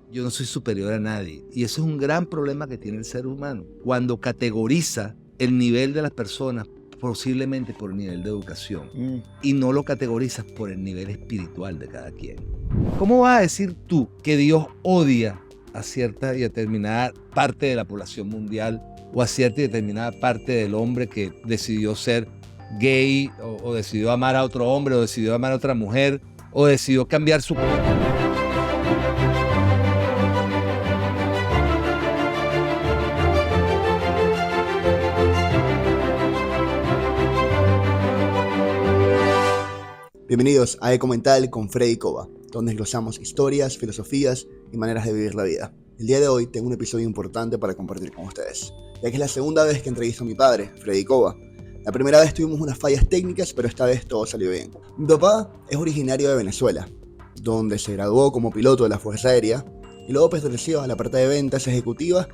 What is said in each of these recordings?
yo no soy superior a nadie. Y eso es un gran problema que tiene el ser humano. Cuando categoriza el nivel de las personas, posiblemente por el nivel de educación, y no lo categorizas por el nivel espiritual de cada quien. ¿Cómo vas a decir tú que Dios odia a cierta y determinada parte de la población mundial o a cierta y determinada parte del hombre que decidió ser gay o decidió amar a otro hombre o decidió amar a otra mujer o decidió cambiar su... Bienvenidos a Eco Mental con Freddy Cova, donde desglosamos historias, filosofías y maneras de vivir la vida. El día de hoy tengo un episodio importante para compartir con ustedes, ya que es la segunda vez que entrevisto a mi padre, Freddy Cova. La primera vez tuvimos unas fallas técnicas, pero esta vez todo salió bien. Mi papá es originario de Venezuela, donde se graduó como piloto de la Fuerza Aérea y luego perteneció a la parte de ventas ejecutivas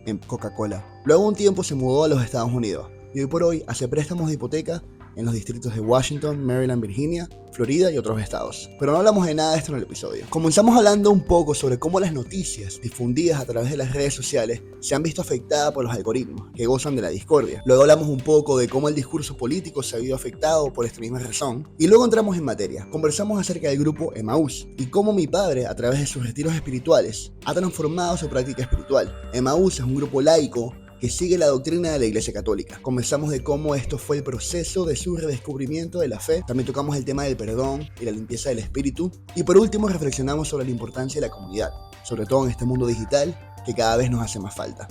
en Coca-Cola. Luego un tiempo se mudó a los Estados Unidos y hoy por hoy hace préstamos de hipoteca en los distritos de Washington, Maryland, Virginia, Florida y otros estados. Pero no hablamos de nada de esto en el episodio. Comenzamos hablando un poco sobre cómo las noticias difundidas a través de las redes sociales se han visto afectadas por los algoritmos, que gozan de la discordia. Luego hablamos un poco de cómo el discurso político se ha visto afectado por esta misma razón. Y luego entramos en materia. Conversamos acerca del grupo Emaús y cómo mi padre, a través de sus retiros espirituales, ha transformado su práctica espiritual. Emaús es un grupo laico que sigue la doctrina de la Iglesia Católica. Conversamos de cómo esto fue el proceso de su redescubrimiento de la fe. También tocamos el tema del perdón y la limpieza del espíritu. Y por último reflexionamos sobre la importancia de la comunidad, sobre todo en este mundo digital que cada vez nos hace más falta.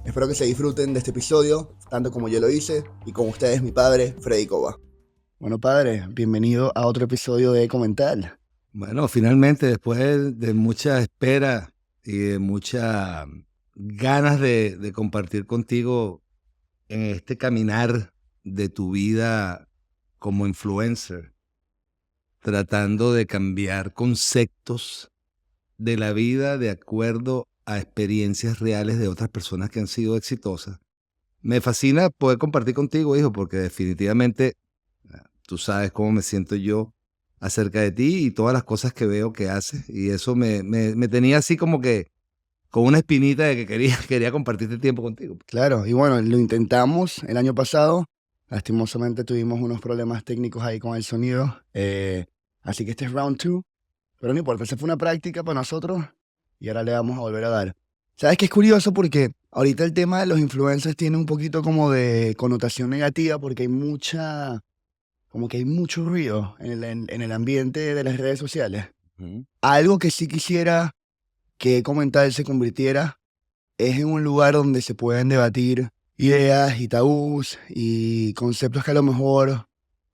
Espero que se disfruten de este episodio, tanto como yo lo hice, y con ustedes mi padre, Freddy Cova. Bueno, padre, bienvenido a otro episodio de Eco Mental. Bueno, finalmente, después de mucha espera y de mucha ganas de compartir contigo en este caminar de tu vida como influencer, tratando de cambiar conceptos de la vida de acuerdo a experiencias reales de otras personas que han sido exitosas. Me fascina poder compartir contigo, hijo, porque definitivamente tú sabes cómo me siento yo acerca de ti y todas las cosas que veo que haces, y eso me tenía así como que con una espinita de que quería compartir este tiempo contigo. Claro, y bueno, lo intentamos el año pasado. Lastimosamente tuvimos unos problemas técnicos ahí con el sonido. Así que este es round 2. Pero no importa, esa fue una práctica para nosotros y ahora le vamos a volver a dar. ¿Sabes qué es curioso? Porque ahorita el tema de los influencers tiene un poquito como de connotación negativa porque hay mucho ruido en el ambiente de las redes sociales. Ujú. Algo que sí quisiera que Comentar se convirtiera es en un lugar donde se pueden debatir ideas y tabús y conceptos que a lo mejor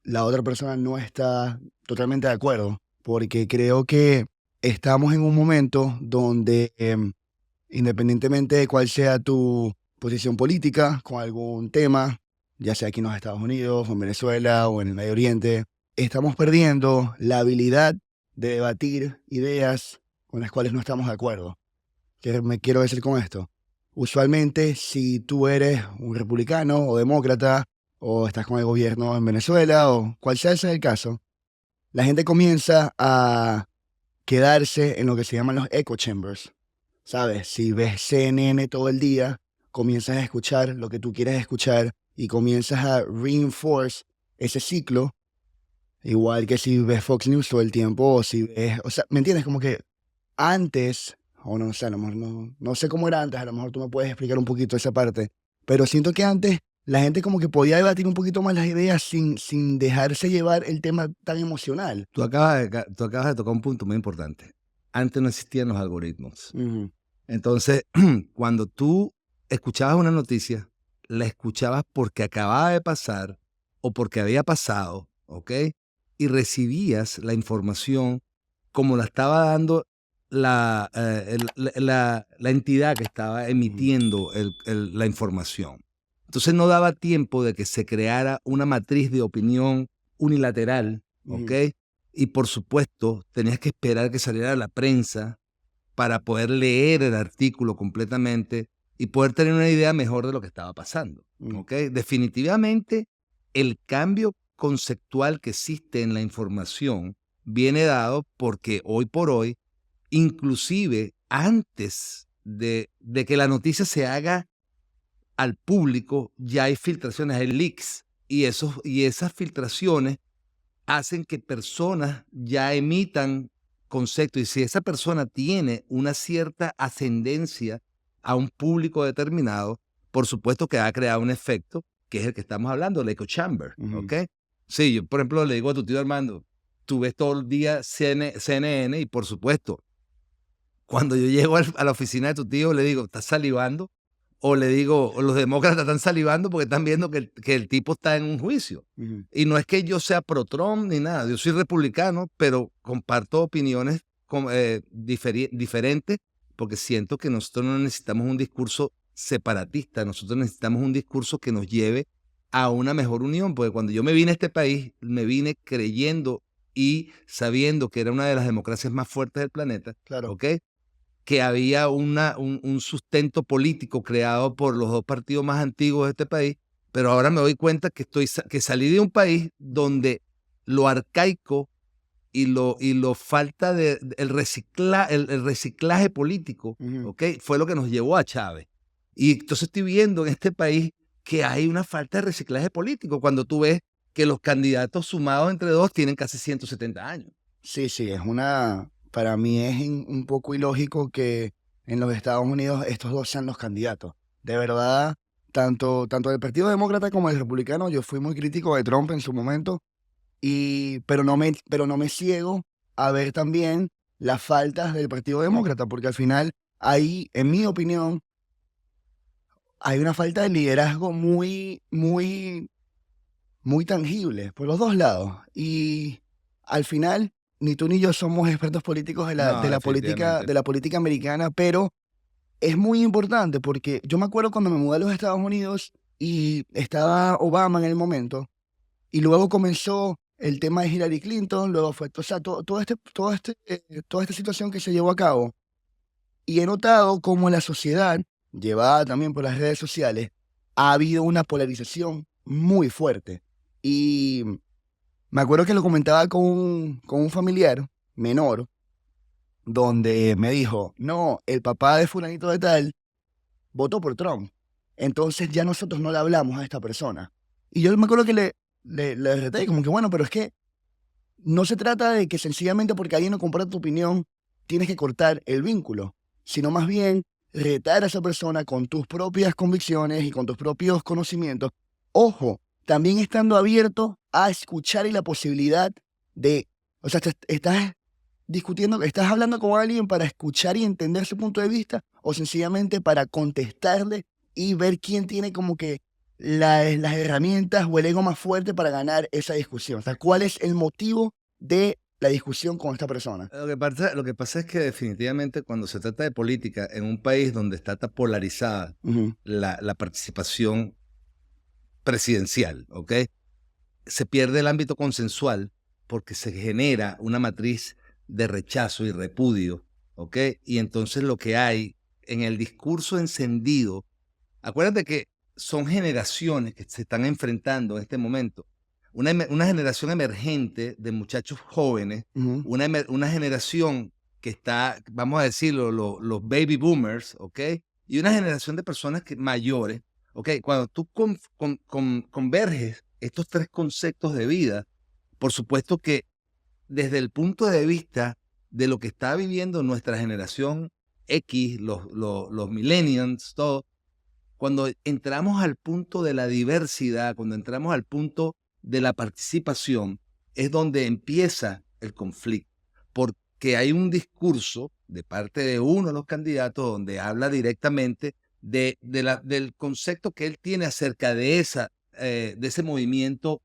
la otra persona no está totalmente de acuerdo, porque creo que estamos en un momento donde, independientemente de cuál sea tu posición política con algún tema, ya sea aquí en los Estados Unidos, o en Venezuela, o en el Medio Oriente, estamos perdiendo la habilidad de debatir ideas con las cuales no estamos de acuerdo. ¿Qué me quiero decir con esto? Usualmente, si tú eres un republicano o demócrata, o estás con el gobierno en Venezuela, o cual sea ese el caso, la gente comienza a quedarse en lo que se llaman los echo chambers. ¿Sabes? Si ves CNN todo el día, comienzas a escuchar lo que tú quieres escuchar y comienzas a reinforce ese ciclo, igual que si ves Fox News todo el tiempo, o si ves, o sea, ¿me entiendes? Como que antes, o no sé, a lo mejor no sé cómo era antes, a lo mejor tú me puedes explicar un poquito esa parte, pero siento que antes la gente como que podía debatir un poquito más las ideas sin dejarse llevar el tema tan emocional. Tú acabas de tocar un punto muy importante. Antes no existían los algoritmos. Ujú. Entonces, cuando tú escuchabas una noticia, la escuchabas porque acababa de pasar o porque había pasado, ¿ok? Y recibías la información como la estaba dando la entidad que estaba emitiendo la información. Entonces no daba tiempo de que se creara una matriz de opinión unilateral, ¿ok? Ujú. Y por supuesto, tenías que esperar que saliera la prensa para poder leer el artículo completamente y poder tener una idea mejor de lo que estaba pasando, Mm. ¿ok? Definitivamente, el cambio conceptual que existe en la información viene dado porque hoy por hoy, inclusive antes de que la noticia se haga al público, ya hay filtraciones, hay leaks, y esas filtraciones hacen que personas ya emitan conceptos. Y si esa persona tiene una cierta ascendencia a un público determinado, por supuesto que va a crear un efecto, que es el que estamos hablando, el echo chamber, ¿ok? Sí, yo, por ejemplo, le digo a tu tío Armando, tú ves todo el día CNN y, por supuesto, cuando yo llego a la oficina de tu tío, le digo, ¿estás salivando? O le digo, o los demócratas están salivando porque están viendo que el tipo está en un juicio. Y no es que yo sea pro-Trump ni nada, yo soy republicano, pero comparto opiniones diferentes porque siento que nosotros no necesitamos un discurso separatista, nosotros necesitamos un discurso que nos lleve a una mejor unión, porque cuando yo me vine a este país, me vine creyendo y sabiendo que era una de las democracias más fuertes del planeta, Claro. ¿ok? Que había un sustento político creado por los 2 partidos más antiguos de este país, pero ahora me doy cuenta que salí de un país donde lo arcaico y lo falta el reciclaje político, ¿ok? Fue lo que nos llevó a Chávez. Y entonces estoy viendo en este país que hay una falta de reciclaje político cuando tú ves que los candidatos sumados entre dos tienen casi 170 años. Sí, para mí es un poco ilógico que en los Estados Unidos estos dos sean los candidatos. De verdad, tanto del Partido Demócrata como del Republicano, yo fui muy crítico de Trump en su momento, pero no me ciego a ver también las faltas del Partido Demócrata, porque al final ahí, en mi opinión, hay una falta de liderazgo muy tangible por los dos lados. Y al final, ni tú ni yo somos expertos políticos No, definitivamente. de la política americana, pero es muy importante porque yo me acuerdo cuando me mudé a los Estados Unidos y estaba Obama en el momento, y luego comenzó el tema de Hillary Clinton, luego fue, o sea, toda esta situación que se llevó a cabo. Y he notado cómo la sociedad, llevada también por las redes sociales, ha habido una polarización muy fuerte. Y me acuerdo que lo comentaba con un familiar menor, donde me dijo, no, el papá de fulanito de tal votó por Trump. Entonces ya nosotros no le hablamos a esta persona. Y yo me acuerdo que le reté, como que bueno, pero es que no se trata de que sencillamente porque alguien no comparte tu opinión, tienes que cortar el vínculo, sino más bien retar a esa persona con tus propias convicciones y con tus propios conocimientos. Ojo, también estando abierto a escuchar y la posibilidad de, o sea, estás discutiendo, estás hablando con alguien para escuchar y entender su punto de vista o sencillamente para contestarle y ver quién tiene como que las herramientas o el ego más fuerte para ganar esa discusión. O sea, ¿cuál es el motivo de la discusión con esta persona? Lo que pasa es que definitivamente cuando se trata de política en un país donde está tan polarizada la participación presidencial, ¿ok? Se pierde el ámbito consensual porque se genera una matriz de rechazo y repudio, ¿ok? Y entonces lo que hay en el discurso encendido, acuérdate que son generaciones que se están enfrentando en este momento. Una generación emergente de muchachos jóvenes, una generación que está, vamos a decirlo, los baby boomers, ¿ok? Y una generación de personas mayores, ¿ok? Cuando tú converges estos 3 conceptos de vida, por supuesto que desde el punto de vista de lo que está viviendo nuestra generación X, los millennials, todo, cuando entramos al punto de la diversidad, cuando entramos al punto de la participación, es donde empieza el conflicto, porque hay un discurso de parte de uno de los candidatos donde habla directamente del concepto que él tiene acerca de ese movimiento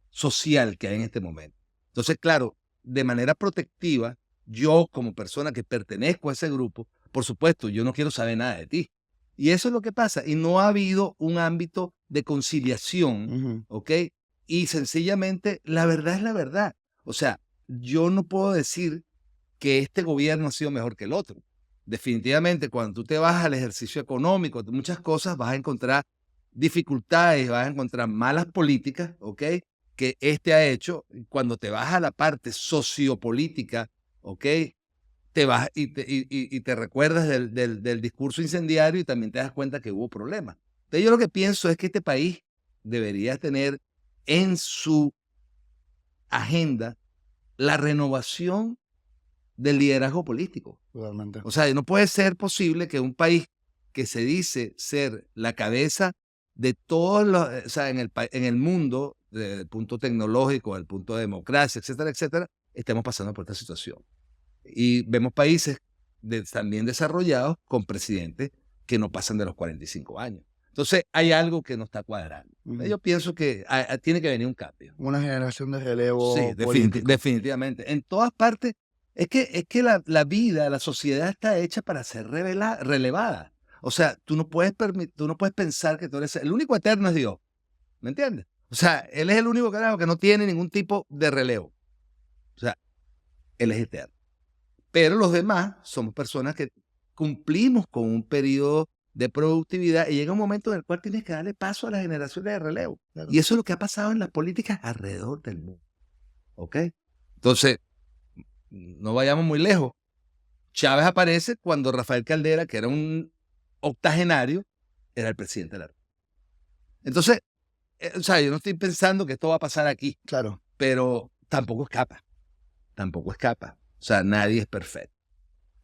social que hay en este momento. Entonces, claro, de manera protectiva, yo como persona que pertenezco a ese grupo, por supuesto, yo no quiero saber nada de ti. Y eso es lo que pasa. Y no ha habido un ámbito de conciliación, ¿ok? Y sencillamente, la verdad es la verdad. O sea, yo no puedo decir que este gobierno ha sido mejor que el otro. Definitivamente, cuando tú te vas al ejercicio económico, muchas cosas vas a encontrar dificultades, vas a encontrar malas políticas, ¿ok? Que ha hecho. Cuando te vas a la parte sociopolítica, ¿ok? te vas y te recuerdas del discurso incendiario y también te das cuenta que hubo problemas. Entonces, yo lo que pienso es que este país debería tener en su agenda la renovación del liderazgo político. Totalmente. O sea, no puede ser posible que un país que se dice ser la cabeza de todos los, o sea, en el mundo, desde el punto tecnológico, del punto de democracia, etcétera, etcétera, estemos pasando por esta situación. Y vemos países también desarrollados con presidentes que no pasan de los 45 años. Entonces, hay algo que no está cuadrando. Yo pienso que tiene que venir un cambio. Una generación de relevo Sí, político. definitivamente. En todas partes, es que la vida, la sociedad está hecha para ser relevada. O sea, tú no puedes pensar que tú eres el único eterno es Dios. ¿Me entiendes? O sea, Él es el único carajo que no tiene ningún tipo de relevo. O sea, Él es eterno. Pero los demás somos personas que cumplimos con un periodo de productividad y llega un momento en el cual tienes que darle paso a las generaciones de relevo. Claro. Y eso es lo que ha pasado en las políticas alrededor del mundo. ¿Ok? Entonces, no vayamos muy lejos. Chávez aparece cuando Rafael Caldera, que era un octogenario, era el presidente de la República. Entonces, o sea, yo no estoy pensando que esto va a pasar aquí, Claro. pero tampoco escapa. Tampoco escapa. O sea, nadie es perfecto.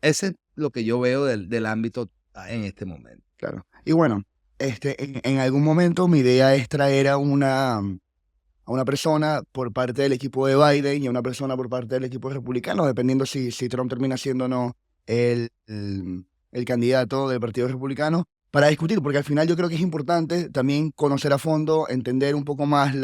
Ese es lo que yo veo del ámbito en este momento. Claro. Y bueno, en algún momento mi idea es traer a una persona por parte del equipo de Biden y a una persona por parte del equipo republicano, dependiendo si Trump termina siendo o no el candidato del Partido Republicano, para discutir, porque al final yo creo que es importante también conocer a fondo, entender un poco más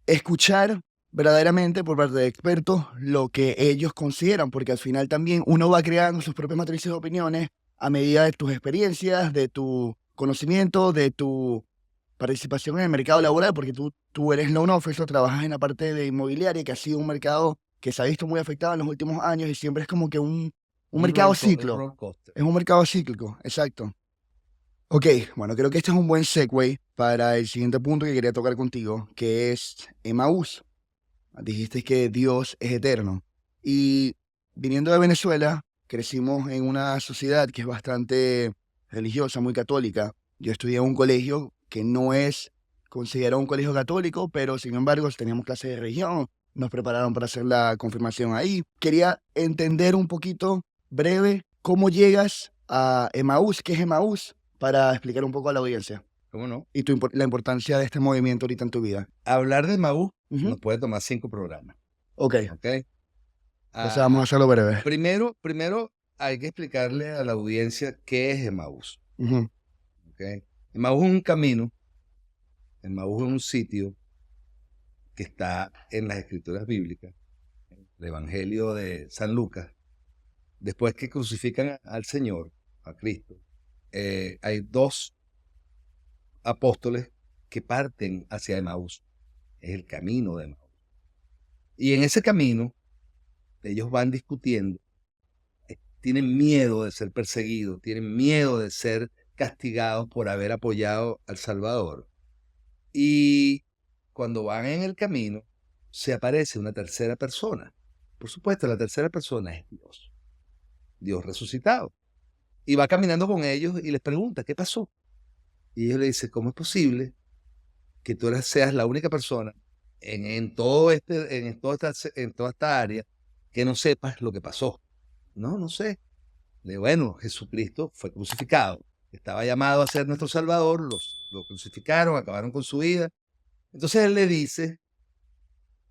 escuchar verdaderamente por parte de expertos lo que ellos consideran, porque al final también uno va creando sus propias matrices de opiniones a medida de tus experiencias, de tu conocimiento, de tu participación en el mercado laboral, porque tú eres loan officer, trabajas en la parte de inmobiliaria, que ha sido un mercado que se ha visto muy afectado en los últimos años y siempre es como que un mercado ciclo. Es un mercado cíclico, exacto. Ok, bueno, creo que este es un buen segue para el siguiente punto que quería tocar contigo, que es Emaús. Dijiste que Dios es eterno. Y viniendo de Venezuela, crecimos en una sociedad que es bastante religiosa, muy católica. Yo estudié en un colegio que no es considerado un colegio católico, pero sin embargo teníamos clases de religión, nos prepararon para hacer la confirmación ahí. Quería entender un poquito, breve, cómo llegas a Emaús, qué es Emaús, para explicar un poco a la audiencia. ¿Cómo no? Y la importancia de este movimiento ahorita en tu vida. Hablar de Maús Ujú. nos puede tomar 5 programas. Ok, ¿Ok? entonces vamos a hacerlo breve. Primero hay que explicarle a la audiencia qué es Emaús. Ujú. ¿Ok? Emaús es un camino, Emaús es un sitio que está en las escrituras bíblicas, en el Evangelio de San Lucas. Después que crucifican al Señor, a Cristo, hay 2 apóstoles que parten hacia Emaús. Es el camino de Emaús. Y en ese camino, ellos van discutiendo, tienen miedo de ser perseguidos, tienen miedo de ser castigados por haber apoyado al Salvador. Y cuando van en el camino, se aparece una tercera persona. Por supuesto, la tercera persona es Dios. Dios resucitado. Y va caminando con ellos y les pregunta, ¿qué pasó? Y ellos le dicen, ¿cómo es posible que tú seas la única persona en toda esta área que no sepas lo que pasó? No sé. Bueno, Jesucristo fue crucificado. Estaba llamado a ser nuestro Salvador, lo crucificaron, acabaron con su vida. Entonces él le dice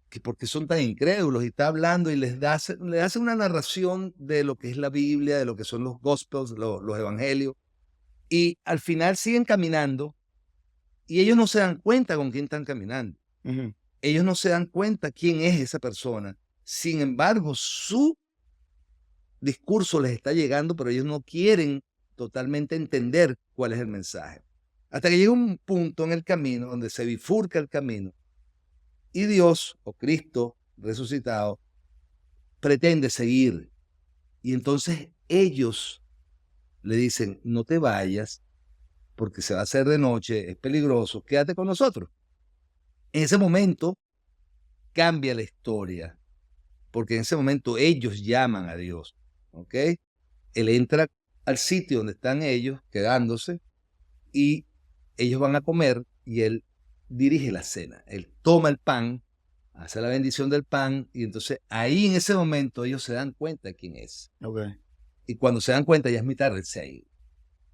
que porque son tan incrédulos y está hablando y le hace una narración de lo que es la Biblia, de lo que son los Gospels, los Evangelios. Y al final siguen caminando y ellos no se dan cuenta con quién están caminando. Ujú. Ellos no se dan cuenta quién es esa persona. Sin embargo, su discurso les está llegando, pero ellos no quieren totalmente entender cuál es el mensaje. Hasta que llega un punto en el camino donde se bifurca el camino y Dios o Cristo resucitado pretende seguir. Y entonces ellos le dicen, no te vayas porque se va a hacer de noche, es peligroso, quédate con nosotros. En ese momento cambia la historia, porque en ese momento ellos llaman a Dios. ¿ok? Él entra al sitio donde están ellos quedándose y ellos van a comer y él dirige la cena. Él toma el pan, hace la bendición del pan y entonces ahí en ese momento ellos se dan cuenta de quién es. Okay. Y cuando se dan cuenta ya es muy tarde, él se ha ido.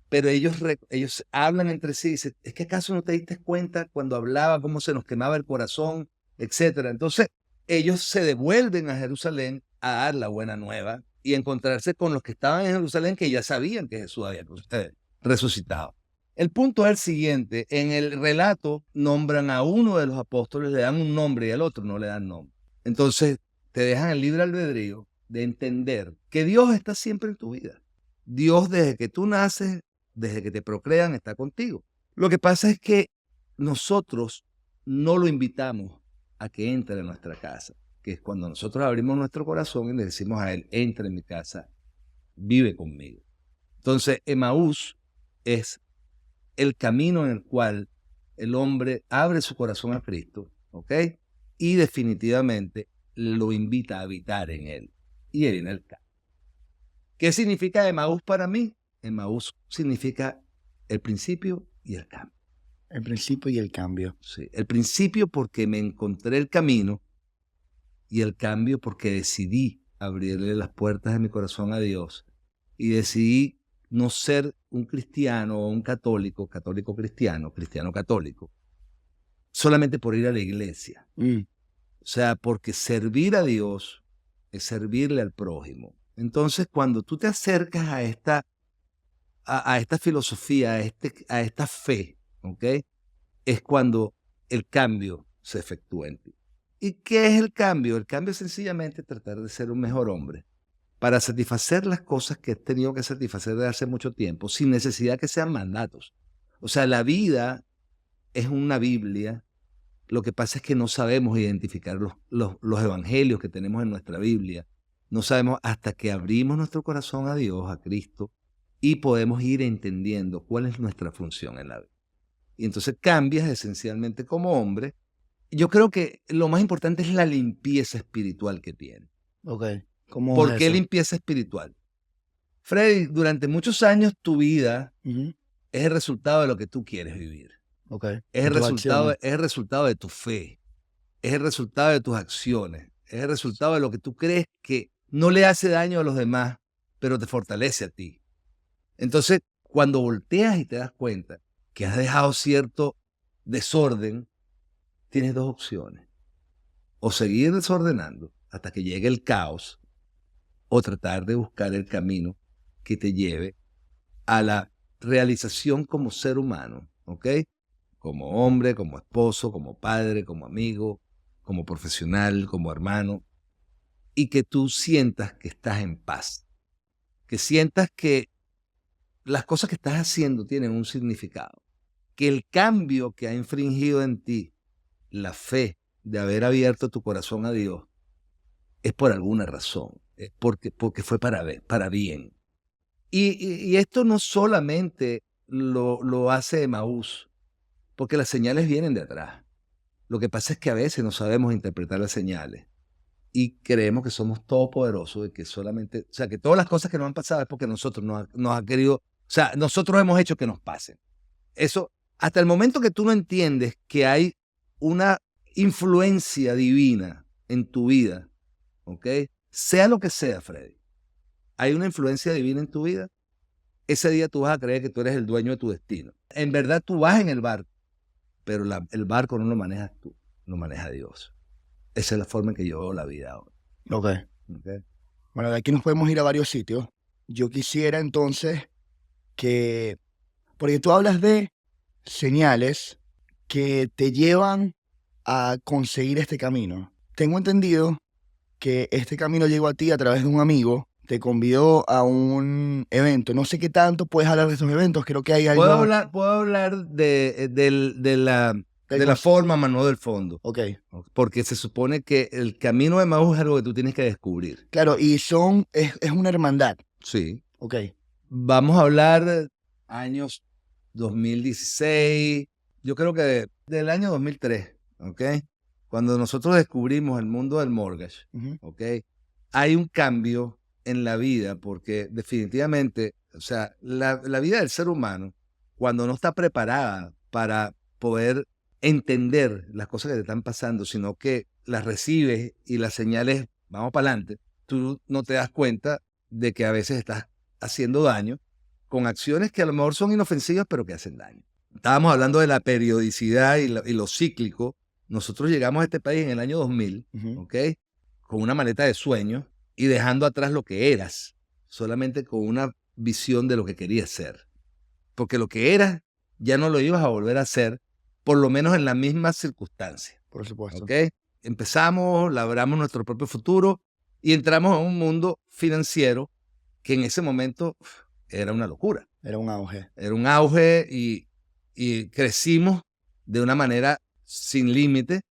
Pero ellos hablan entre sí y dicen, ¿es que acaso no te diste cuenta cuando hablaba cómo se nos quemaba el corazón, etcétera? Entonces ellos se devuelven a Jerusalén a dar la buena nueva y encontrarse con los que estaban en Jerusalén que ya sabían que Jesús había resucitado. El punto es el siguiente, en el relato nombran a uno de los apóstoles, le dan un nombre y al otro no le dan nombre. Entonces te dejan el libre albedrío de entender que Dios está siempre en tu vida. Dios desde que tú naces, desde que te procrean, está contigo. Lo que pasa es que nosotros no lo invitamos a que entre en nuestra casa, que es cuando nosotros abrimos nuestro corazón y le decimos a Él, entra en mi casa, vive conmigo. Entonces, Emaús es el camino en el cual el hombre abre su corazón a Cristo, ¿ok? Y definitivamente lo invita a habitar en Él. Y Él en el campo. ¿Qué significa Emaús para mí? Emaús significa el principio y el cambio. El principio y el cambio. Sí, el principio porque me encontré el camino y el cambio porque decidí abrirle las puertas de mi corazón a Dios y decidí no ser un cristiano o un católico, católico cristiano, cristiano católico, solamente por ir a la iglesia. O sea, porque servir a Dios es servirle al prójimo. Entonces, cuando tú te acercas a esta filosofía, a esta fe, ¿ok? Es cuando el cambio se efectúa en ti. ¿Y qué es el cambio? El cambio es sencillamente tratar de ser un mejor hombre para satisfacer las cosas que has tenido que satisfacer desde hace mucho tiempo, sin necesidad que sean mandatos. O sea, la vida es una Biblia. Lo que pasa es que no sabemos identificar los evangelios que tenemos en nuestra Biblia. No sabemos hasta que abrimos nuestro corazón a Dios, a Cristo, y podemos ir entendiendo cuál es nuestra función en la vida. Y entonces cambias esencialmente como hombre. Yo creo que lo más importante es la limpieza espiritual que tiene. Ok. ¿Cómo ¿Por es qué eso? limpieza espiritual? Freddy, durante muchos años tu vida Ujú. es el resultado de lo que tú quieres vivir. Ok. Es De el tus resultado, acciones. es el resultado de tu fe. Es el resultado de tus acciones. Es el resultado de lo que tú crees que no le hace daño a los demás, pero te fortalece a ti. Entonces, cuando volteas y te das cuenta que has dejado cierto desorden, tienes dos opciones. O seguir desordenando hasta que llegue el caos, o tratar de buscar el camino que te lleve a la realización como ser humano, ¿ok? Como hombre, como esposo, como padre, como amigo, como profesional, como hermano, y que tú sientas que estás en paz, que sientas que las cosas que estás haciendo tienen un significado, que el cambio que ha infringido en ti la fe de haber abierto tu corazón a Dios es por alguna razón, es porque fue para bien. Y esto no solamente lo hace Emaús, porque las señales vienen de atrás. Lo que pasa es que a veces no sabemos interpretar las señales y creemos que somos todopoderosos y que solamente, o sea, que todas las cosas que nos han pasado es porque nosotros nos ha querido, o sea, nosotros hemos hecho que nos pasen. Eso, hasta el momento que tú no entiendes que hay una influencia divina en tu vida, ¿ok? Sea lo que sea, Freddy, hay una influencia divina en tu vida, ese día tú vas a creer que tú eres el dueño de tu destino. En verdad tú vas en el barco, pero el barco no lo manejas tú, lo maneja Dios. Esa es la forma en que yo veo la vida ahora. Ok. ¿Okay? Bueno, de aquí nos podemos ir a varios sitios. Yo quisiera entonces que, porque tú hablas de señales que te llevan a conseguir este camino. Tengo entendido que este camino llegó a ti a través de un amigo, te convidó a un evento. No sé qué tanto puedes hablar de estos eventos, creo que hay algo... Puedo hablar de del la cons- forma, más no del fondo. Ok, Porque se supone que el camino de Emaús es algo que tú tienes que descubrir. claro, y es una hermandad. Sí. Ok, Vamos a hablar de años 2016, yo creo que del año 2003, ¿ok? Cuando nosotros descubrimos el mundo del mortgage, ujú, ¿ok? Hay un cambio en la vida, porque definitivamente, o sea, la vida del ser humano, cuando no está preparada para poder entender las cosas que te están pasando, sino que las recibes y las señales, vamos para adelante, tú no te das cuenta de que a veces estás haciendo daño con acciones que a lo mejor son inofensivas, pero que hacen daño. Estábamos hablando de la periodicidad y lo cíclico. Nosotros llegamos a este país en el año 2000, ¿ok? Con una maleta de sueños y dejando atrás lo que eras, solamente con una visión de lo que querías ser. Porque lo que eras ya no lo ibas a volver a hacer, por lo menos en las mismas circunstancias. Por supuesto. ¿Ok? Empezamos, labramos nuestro propio futuro y entramos a un mundo financiero que en ese momento era una locura. Era un auge. Era un auge y crecimos de una manera sin límite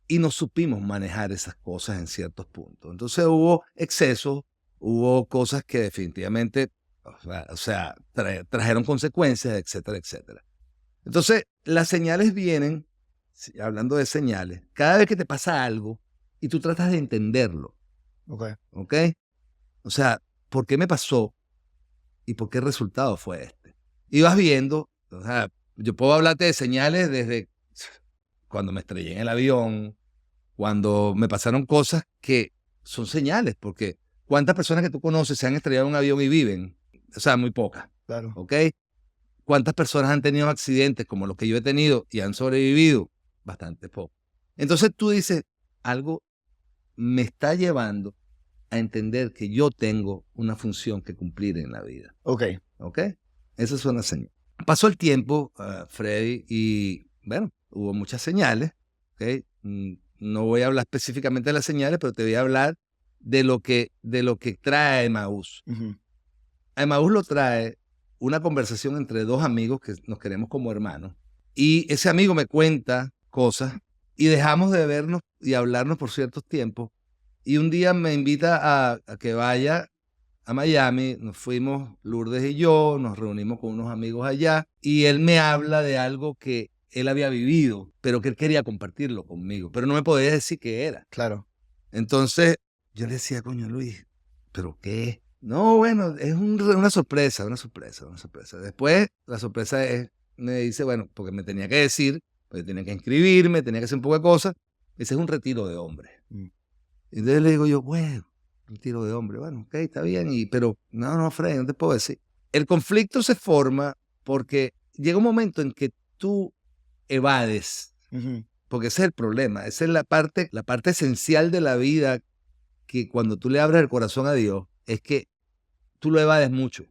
y no supimos manejar esas cosas en ciertos puntos. Entonces hubo excesos, hubo cosas que definitivamente, trajeron consecuencias, etcétera, etcétera. Entonces, las señales vienen, hablando de señales, cada vez que te pasa algo y tú tratas de entenderlo. ¿Ok? O sea, ¿por qué me pasó y por qué el resultado fue este? Y vas viendo, o sea, yo puedo hablarte de señales desde cuando me estrellé en el avión, cuando me pasaron cosas que son señales, porque ¿cuántas personas que tú conoces se han estrellado en un avión y viven? O sea, muy pocas. Claro. ¿Ok? ¿Cuántas personas han tenido accidentes como los que yo he tenido y han sobrevivido? Bastante poco. Entonces tú dices, algo me está llevando a entender que yo tengo una función que cumplir en la vida. Ok. ¿Ok? Esa es una señal. Pasó el tiempo, Freddy, y bueno, hubo muchas señales. ¿Ok? No voy a hablar específicamente de las señales, pero te voy a hablar de lo que trae Emaús. Emaús lo trae una conversación entre dos amigos que nos queremos como hermanos. Y ese amigo me cuenta cosas y dejamos de vernos y hablarnos por ciertos tiempos. Y un día me invita a que vaya a Miami. Nos fuimos, Lourdes y yo, nos reunimos con unos amigos allá. Y él me habla de algo que él había vivido, pero que él quería compartirlo conmigo. Pero no me podía decir qué era. Claro. Entonces yo le decía, coño Luis, ¿pero qué? No, bueno, es una sorpresa, una sorpresa, una sorpresa. Después, la sorpresa es, me dice, bueno, porque me tenía que decir, porque tenía que inscribirme, tenía que hacer un poco de cosas. Ese es un retiro de hombres. Y entonces le digo yo, bueno, retiro de hombres, bueno, ok, está bien, pero no, Fred, no te puedo decir. El conflicto se forma porque llega un momento en que tú evades, porque ese es el problema, esa es la parte esencial de la vida, que cuando tú le abres el corazón a Dios, es que tú lo evades mucho.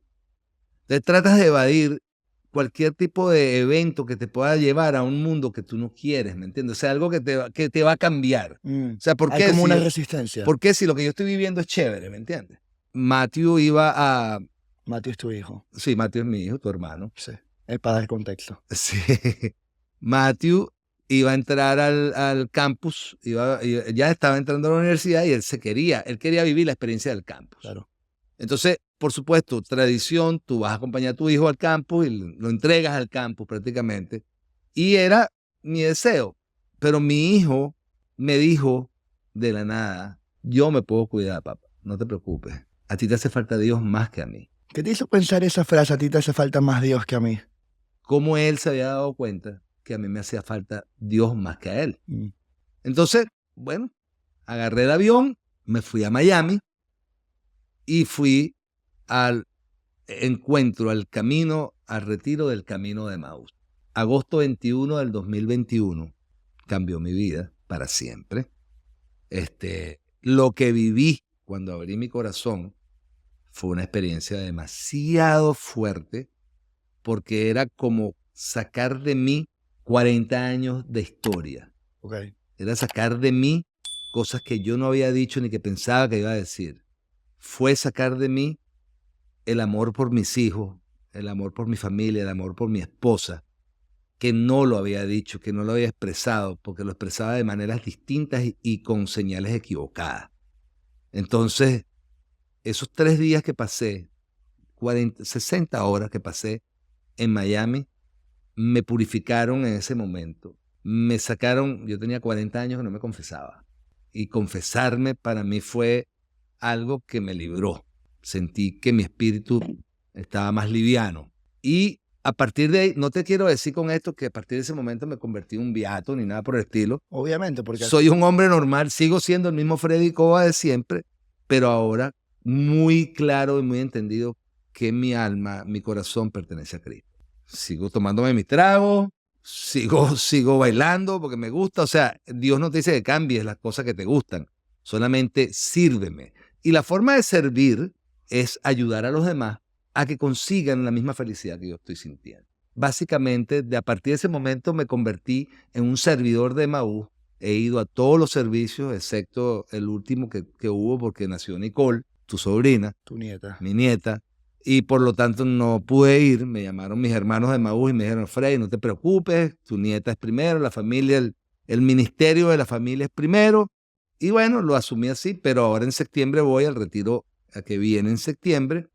Te tratas de evadir cualquier tipo de evento que te pueda llevar a un mundo que tú no quieres, ¿me entiendes? O sea, algo que te va a cambiar. O sea, ¿por qué? Hay como una resistencia. ¿Por qué si lo que yo estoy viviendo es chévere, ¿me entiendes? Matthew iba a... Matthew es tu hijo. Sí, Matthew es mi hijo, tu hermano. Sí, para dar contexto. Sí. Matthew iba a entrar al campus, ya estaba entrando a la universidad y él quería vivir la experiencia del campus. Claro. Entonces, por supuesto, tradición, tú vas a acompañar a tu hijo al campus y lo entregas al campus prácticamente. Y era mi deseo. Pero mi hijo me dijo de la nada, yo me puedo cuidar, papá, no te preocupes. A ti te hace falta Dios más que a mí. ¿Qué te hizo pensar esa frase, a ti te hace falta más Dios que a mí? ¿Cómo él se había dado cuenta que a mí me hacía falta Dios más que a él? Entonces, bueno, agarré el avión, me fui a Miami y fui al encuentro, al retiro del Camino de Emaús. Agosto 21 del 2021 cambió mi vida para siempre. Lo que viví cuando abrí mi corazón fue una experiencia demasiado fuerte, porque era como sacar de mí 40 años de historia. Okay. Era sacar de mí cosas que yo no había dicho ni que pensaba que iba a decir. Fue sacar de mí el amor por mis hijos, el amor por mi familia, el amor por mi esposa, que no lo había dicho, que no lo había expresado, porque lo expresaba de maneras distintas y con señales equivocadas. Entonces, esos 3 días que pasé, 60 horas que pasé en Miami, me purificaron en ese momento. Me sacaron, yo tenía 40 años que no me confesaba. Y confesarme para mí fue algo que me libró. Sentí que mi espíritu estaba más liviano. Y a partir de ahí, no te quiero decir con esto que a partir de ese momento me convertí en un beato ni nada por el estilo. Obviamente, porque Soy un hombre normal, sigo siendo el mismo Freddy Cova de siempre, pero ahora muy claro y muy entendido que mi alma, mi corazón pertenece a Cristo. Sigo tomándome mis tragos, sigo bailando porque me gusta. O sea, Dios no te dice que cambies las cosas que te gustan, solamente sírveme. Y la forma de servir es ayudar a los demás a que consigan la misma felicidad que yo estoy sintiendo. Básicamente, a partir de ese momento me convertí en un servidor de Emaús. He ido a todos los servicios, excepto el último que hubo porque nació Nicole, tu sobrina, tu nieta. mi nieta, y por lo tanto no pude ir. Me llamaron mis hermanos de Emaús y me dijeron, Freddy, no te preocupes, tu nieta es primero, la familia, el ministerio de la familia es primero. Y bueno, lo asumí así, pero ahora en septiembre voy al retiro que viene en septiembre.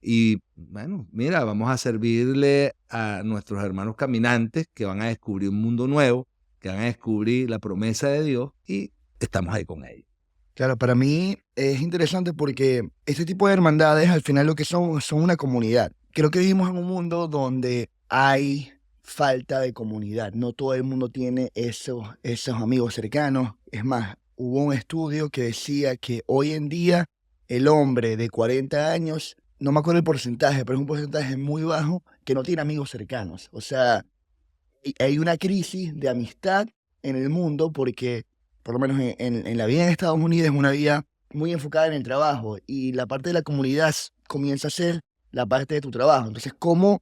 Y bueno, mira, vamos a servirle a nuestros hermanos caminantes que van a descubrir un mundo nuevo, que van a descubrir la promesa de Dios y estamos ahí con ellos. Claro, para mí es interesante porque este tipo de hermandades al final lo que son una comunidad. Creo que vivimos en un mundo donde hay falta de comunidad. No todo el mundo tiene esos amigos cercanos. Es más, hubo un estudio que decía que hoy en día el hombre de 40 años, no me acuerdo el porcentaje, pero es un porcentaje muy bajo, que no tiene amigos cercanos. O sea, hay una crisis de amistad en el mundo porque, por lo menos en la vida en Estados Unidos, es una vida muy enfocada en el trabajo y la parte de la comunidad comienza a ser la parte de tu trabajo. Entonces, ¿cómo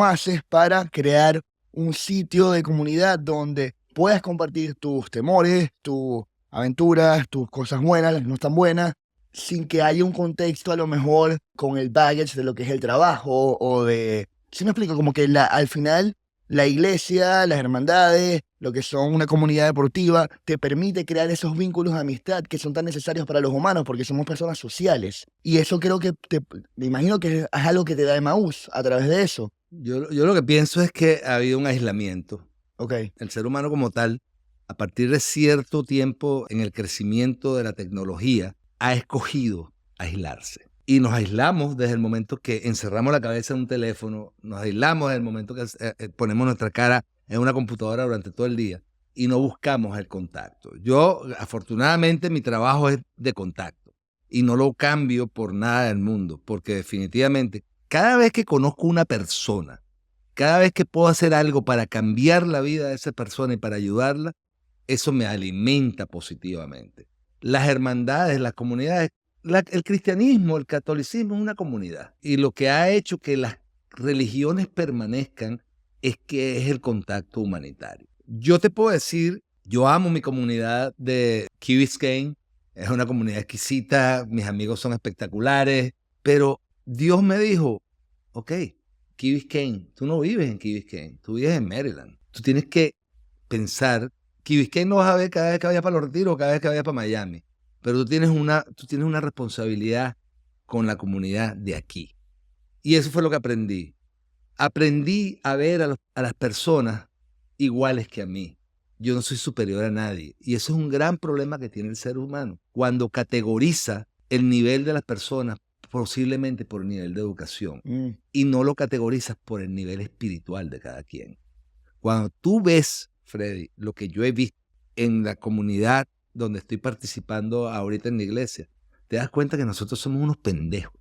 haces para crear un sitio de comunidad donde puedas compartir tus temores, tus aventuras, tus cosas buenas, las no tan buenas, sin que haya un contexto a lo mejor con el baggage de lo que es el trabajo o de... ¿Sí me explico? Como que al final la iglesia, las hermandades, lo que son una comunidad deportiva, te permite crear esos vínculos de amistad que son tan necesarios para los humanos porque somos personas sociales. Y eso creo que me imagino que es algo que te da Emaús a través de eso. Yo lo que pienso es que ha habido un aislamiento. Ok. El ser humano como tal, a partir de cierto tiempo en el crecimiento de la tecnología, ha escogido aislarse. Y nos aislamos desde el momento que encerramos la cabeza en un teléfono, nos aislamos desde el momento que ponemos nuestra cara en una computadora durante todo el día y no buscamos el contacto. Yo, afortunadamente, mi trabajo es de contacto y no lo cambio por nada del mundo, porque definitivamente cada vez que conozco una persona, cada vez que puedo hacer algo para cambiar la vida de esa persona y para ayudarla, eso me alimenta positivamente. Las hermandades, las comunidades, el cristianismo, el catolicismo es una comunidad. Y lo que ha hecho que las religiones permanezcan es que es el contacto humanitario. Yo te puedo decir, yo amo mi comunidad de Key Biscayne, es una comunidad exquisita, mis amigos son espectaculares, pero Dios me dijo, ok, Key Biscayne, tú no vives en Key Biscayne, tú vives en Maryland. Tú tienes que pensar, Key Biscayne no vas a ver cada vez que vayas para los retiros o cada vez que vayas para Miami, pero tú tienes una responsabilidad con la comunidad de aquí. Y eso fue lo que aprendí. Aprendí a ver a las personas iguales que a mí. Yo no soy superior a nadie. Y eso es un gran problema que tiene el ser humano. Cuando categoriza el nivel de las personas, posiblemente por el nivel de educación, y no lo categorizas por el nivel espiritual de cada quien. Cuando tú ves, Freddy, lo que yo he visto en la comunidad donde estoy participando ahorita en la iglesia, te das cuenta que nosotros somos unos pendejos.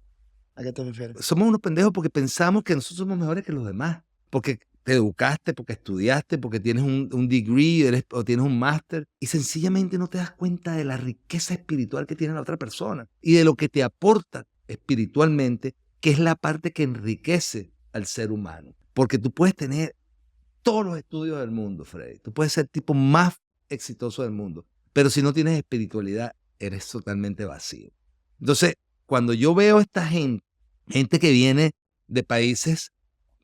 ¿A qué te refieres? Somos unos pendejos porque pensamos que nosotros somos mejores que los demás, porque te educaste, porque estudiaste, porque tienes un degree o tienes un máster y sencillamente no te das cuenta de la riqueza espiritual que tiene la otra persona y de lo que te aporta espiritualmente, que es la parte que enriquece al ser humano. Porque tú puedes tener todos los estudios del mundo, Freddy, tú puedes ser el tipo más exitoso del mundo, pero si no tienes espiritualidad, eres totalmente vacío. Entonces, cuando yo veo a esta gente que viene de países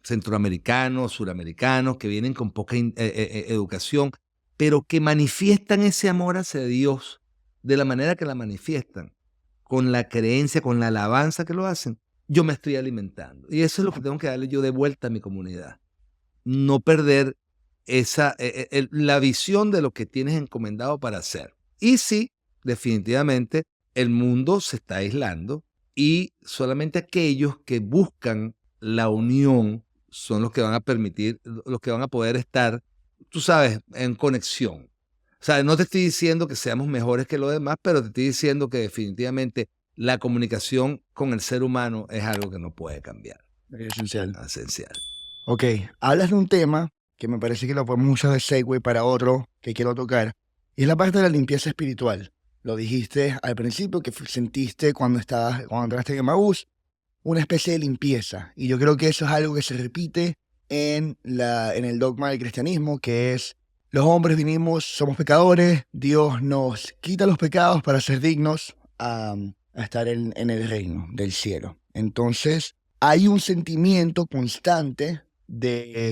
centroamericanos, suramericanos, que vienen con poca educación, pero que manifiestan ese amor hacia Dios de la manera que la manifiestan, con la creencia, con la alabanza que lo hacen, yo me estoy alimentando. Y eso es lo que tengo que darle yo de vuelta a mi comunidad. No perder la visión de lo que tienes encomendado para hacer. Y sí, definitivamente, el mundo se está aislando y solamente aquellos que buscan la unión son los que van a permitir, los que van a poder estar, tú sabes, en conexión. O sea, no te estoy diciendo que seamos mejores que los demás, pero te estoy diciendo que definitivamente la comunicación con el ser humano es algo que no puede cambiar. Es esencial. Esencial. Ok, hablas de un tema que me parece que lo podemos usar de segue para otro que quiero tocar, y es la parte de la limpieza espiritual. Lo dijiste al principio que sentiste cuando entraste en Emaús, una especie de limpieza. Y yo creo que eso es algo que se repite en el dogma del cristianismo, que es: los hombres somos pecadores, Dios nos quita los pecados para ser dignos a estar en el reino del cielo. Entonces, hay un sentimiento constante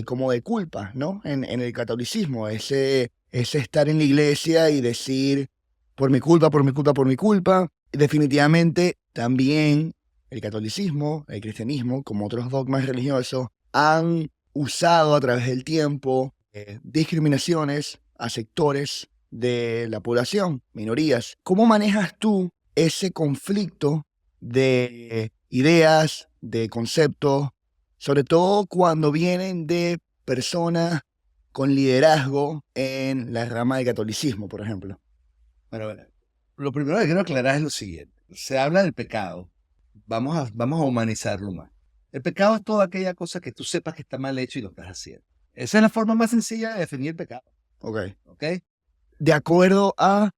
como de culpa, ¿no? En el catolicismo, ese estar en la iglesia y decir: por mi culpa, por mi culpa, por mi culpa. Y definitivamente también el catolicismo, el cristianismo, como otros dogmas religiosos, han usado a través del tiempo discriminaciones a sectores de la población, minorías. ¿Cómo manejas tú ese conflicto de ideas, de conceptos, sobre todo cuando vienen de personas con liderazgo en la rama del catolicismo, por ejemplo? Bueno, lo primero que quiero aclarar es lo siguiente. Se habla del pecado. Vamos a humanizarlo más. El pecado es toda aquella cosa que tú sepas que está mal hecho y lo estás haciendo. Esa es la forma más sencilla de definir el pecado. Ok. ¿Ok? De acuerdo a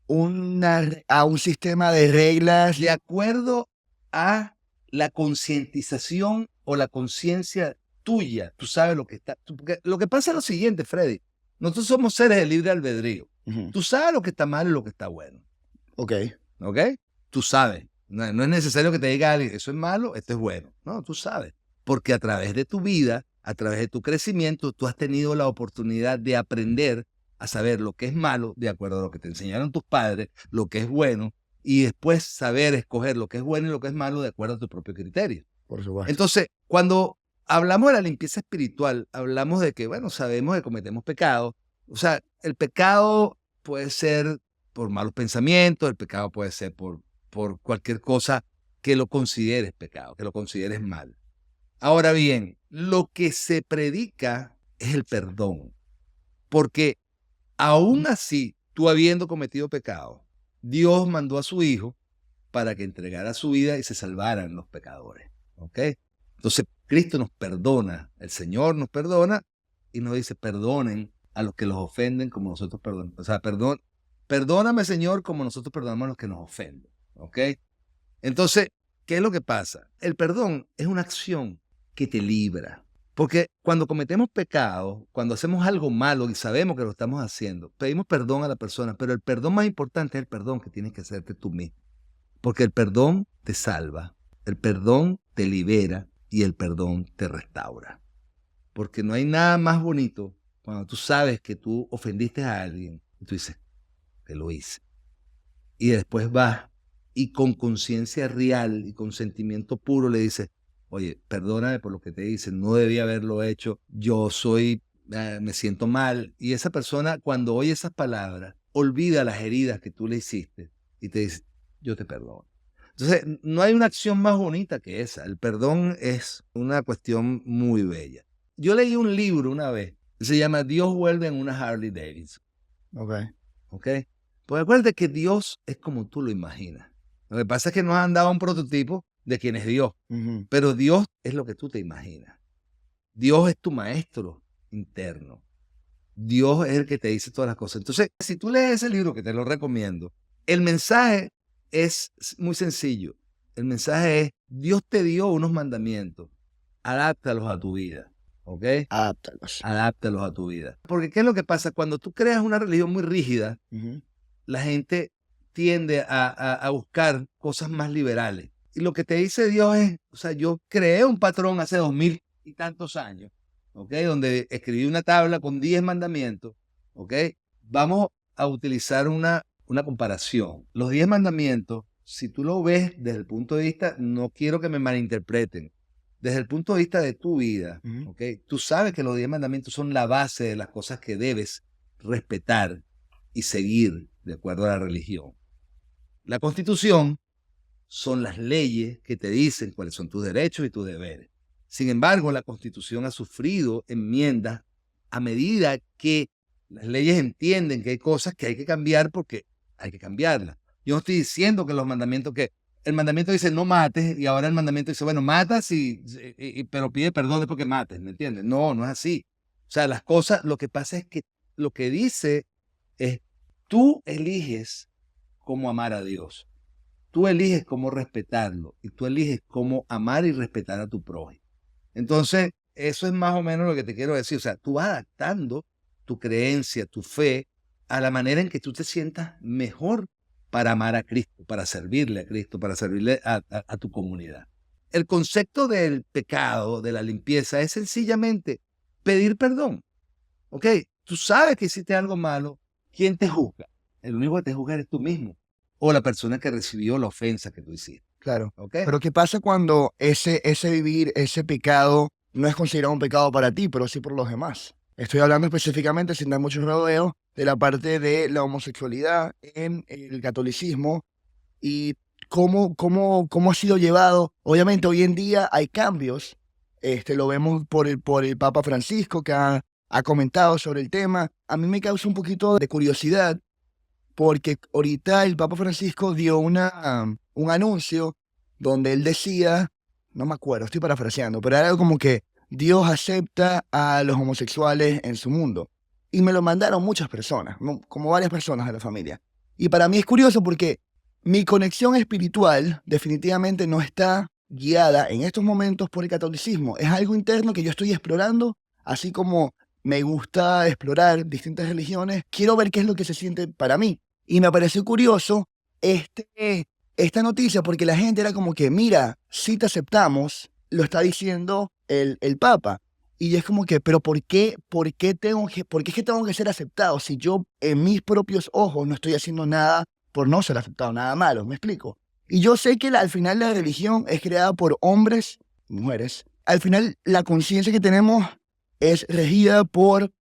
un sistema de reglas. De acuerdo a la concientización o la conciencia tuya. Tú sabes lo que está. Porque lo que pasa es lo siguiente, Freddy. Nosotros somos seres de libre albedrío. Tú sabes lo que está mal y lo que está bueno. Ok. ¿Ok? Tú sabes. No es necesario que te diga alguien, eso es malo, esto es bueno. No, tú sabes. Porque a través de tu vida, a través de tu crecimiento, tú has tenido la oportunidad de aprender a saber lo que es malo, de acuerdo a lo que te enseñaron tus padres, lo que es bueno, y después saber escoger lo que es bueno y lo que es malo de acuerdo a tu propio criterio. Por supuesto. Entonces, cuando hablamos de la limpieza espiritual, hablamos de que, bueno, sabemos que cometemos pecados. O sea, el pecado puede ser por malos pensamientos, el pecado puede ser por cualquier cosa que lo consideres pecado, que lo consideres mal. Ahora bien, lo que se predica es el perdón, porque aún así, tú habiendo cometido pecado, Dios mandó a su Hijo para que entregara su vida y se salvaran los pecadores. ¿Ok? Entonces, Cristo nos perdona, el Señor nos perdona y nos dice: perdonen a los que los ofenden como nosotros perdonamos. O sea, perdóname, Señor, como nosotros perdonamos a los que nos ofenden. ¿Ok? Entonces, ¿qué es lo que pasa? El perdón es una acción que te libra. Porque cuando cometemos pecados, cuando hacemos algo malo y sabemos que lo estamos haciendo, pedimos perdón a la persona, pero el perdón más importante es el perdón que tienes que hacerte tú mismo. Porque el perdón te salva, el perdón te libera y el perdón te restaura. Porque no hay nada más bonito cuando tú sabes que tú ofendiste a alguien y tú dices: que lo hice. Y después vas y con conciencia real y con sentimiento puro le dices: oye, perdóname por lo que te hice, no debía haberlo hecho, me siento mal. Y esa persona, cuando oye esas palabras, olvida las heridas que tú le hiciste y te dice: yo te perdono. Entonces, no hay una acción más bonita que esa. El perdón es una cuestión muy bella. Yo leí un libro una vez, se llama Dios vuelve en una Harley Davidson. Ok. ¿Ok? Pues acuérdate que Dios es como tú lo imaginas. Lo que pasa es que nos han dado un prototipo de quién es Dios, pero Dios es lo que tú te imaginas. Dios es tu maestro interno. Dios es el que te dice todas las cosas. Entonces, si tú lees ese libro, que te lo recomiendo, el mensaje es muy sencillo. El mensaje es: Dios te dio unos mandamientos, adáptalos a tu vida. ¿Ok? Adáptalos. Adáptalos a tu vida. Porque ¿qué es lo que pasa? Cuando tú creas una religión muy rígida, la gente tiende a buscar cosas más liberales. Y lo que te dice Dios es, o sea, yo creé un patrón hace 2000 y tantos años, ¿ok? Donde escribí una tabla con 10 mandamientos, ¿ok? Vamos a utilizar una comparación. Los 10 mandamientos, si tú lo ves desde el punto de vista, no quiero que me malinterpreten, desde el punto de vista de tu vida, ¿ok? Tú sabes que los 10 mandamientos son la base de las cosas que debes respetar y seguir de acuerdo a la religión. La Constitución son las leyes que te dicen cuáles son tus derechos y tus deberes. Sin embargo, la Constitución ha sufrido enmiendas a medida que las leyes entienden que hay cosas que hay que cambiar porque hay que cambiarlas. Yo no estoy diciendo que los mandamientos, que el mandamiento dice no mates y ahora el mandamiento dice, bueno, matas pero pide perdón después que mates, ¿me entiendes? No, no es así. O sea, las cosas, lo que pasa es que lo que dice es, tú eliges cómo amar a Dios. Tú eliges cómo respetarlo y tú eliges cómo amar y respetar a tu prójimo. Entonces, eso es más o menos lo que te quiero decir. O sea, tú vas adaptando tu creencia, tu fe, a la manera en que tú te sientas mejor para amar a Cristo, para servirle a Cristo, para servirle a tu comunidad. El concepto del pecado, de la limpieza, es sencillamente pedir perdón. ¿Ok? Tú sabes que hiciste algo malo. ¿Quién te juzga? El único que te juzga eres tú mismo o la persona que recibió la ofensa que tú hiciste. Claro. ¿Ok? Pero ¿qué pasa cuando ese vivir, ese pecado, no es considerado un pecado para ti, pero sí por los demás? Estoy hablando específicamente, sin dar muchos rodeos, de la parte de la homosexualidad en el catolicismo y cómo ha sido llevado. Obviamente hoy en día hay cambios, lo vemos por el Papa Francisco que ha comentado sobre el tema. A mí me causa un poquito de curiosidad porque ahorita el Papa Francisco dio un anuncio donde él decía, no me acuerdo, estoy parafraseando, pero era algo como que Dios acepta a los homosexuales en su mundo. Y me lo mandaron muchas personas, como varias personas de la familia. Y para mí es curioso porque mi conexión espiritual definitivamente no está guiada en estos momentos por el catolicismo. Es algo interno que yo estoy explorando, así como me gusta explorar distintas religiones. Quiero ver qué es lo que se siente para mí. Y me pareció curioso esta noticia porque la gente era como que, mira, si te aceptamos, lo está diciendo el Papa. Y es como que, pero ¿por qué es que tengo que ser aceptado si yo en mis propios ojos no estoy haciendo nada por no ser aceptado, nada malo? ¿Me explico? Y yo sé que al final la religión es creada por hombres y mujeres. Al final la conciencia que tenemos es regida por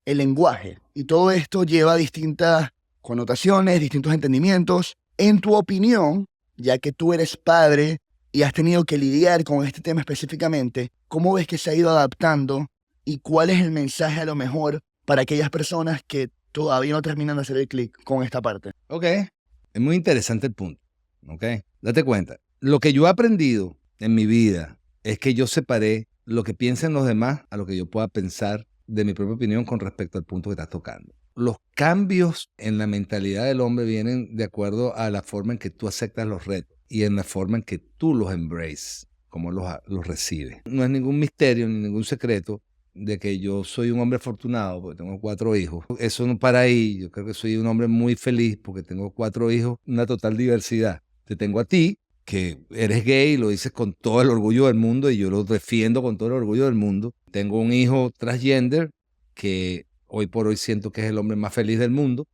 el lenguaje. Y todo esto lleva distintas connotaciones, distintos entendimientos. En tu opinión, ya que tú eres padre y has tenido que lidiar con este tema específicamente, ¿cómo ves que se ha ido adaptando y cuál es el mensaje a lo mejor para aquellas personas que todavía no terminan de hacer el clic con esta parte? Ok, es muy interesante el punto. Ok, date cuenta, lo que yo he aprendido en mi vida es que yo separé lo que piensan los demás a lo que yo pueda pensar de mi propia opinión con respecto al punto que estás tocando. Los cambios en la mentalidad del hombre vienen de acuerdo a la forma en que tú aceptas los retos y en la forma en que tú los embraces, como los recibes. No es ningún misterio ni ningún secreto de que yo soy un hombre afortunado porque tengo 4 hijos. Eso no para ahí. Yo creo que soy un hombre muy feliz porque tengo 4 hijos, una total diversidad. Te tengo a ti, que eres gay, lo dices con todo el orgullo del mundo y yo lo defiendo con todo el orgullo del mundo. Tengo un hijo transgender que hoy por hoy siento que es el hombre más feliz del mundo,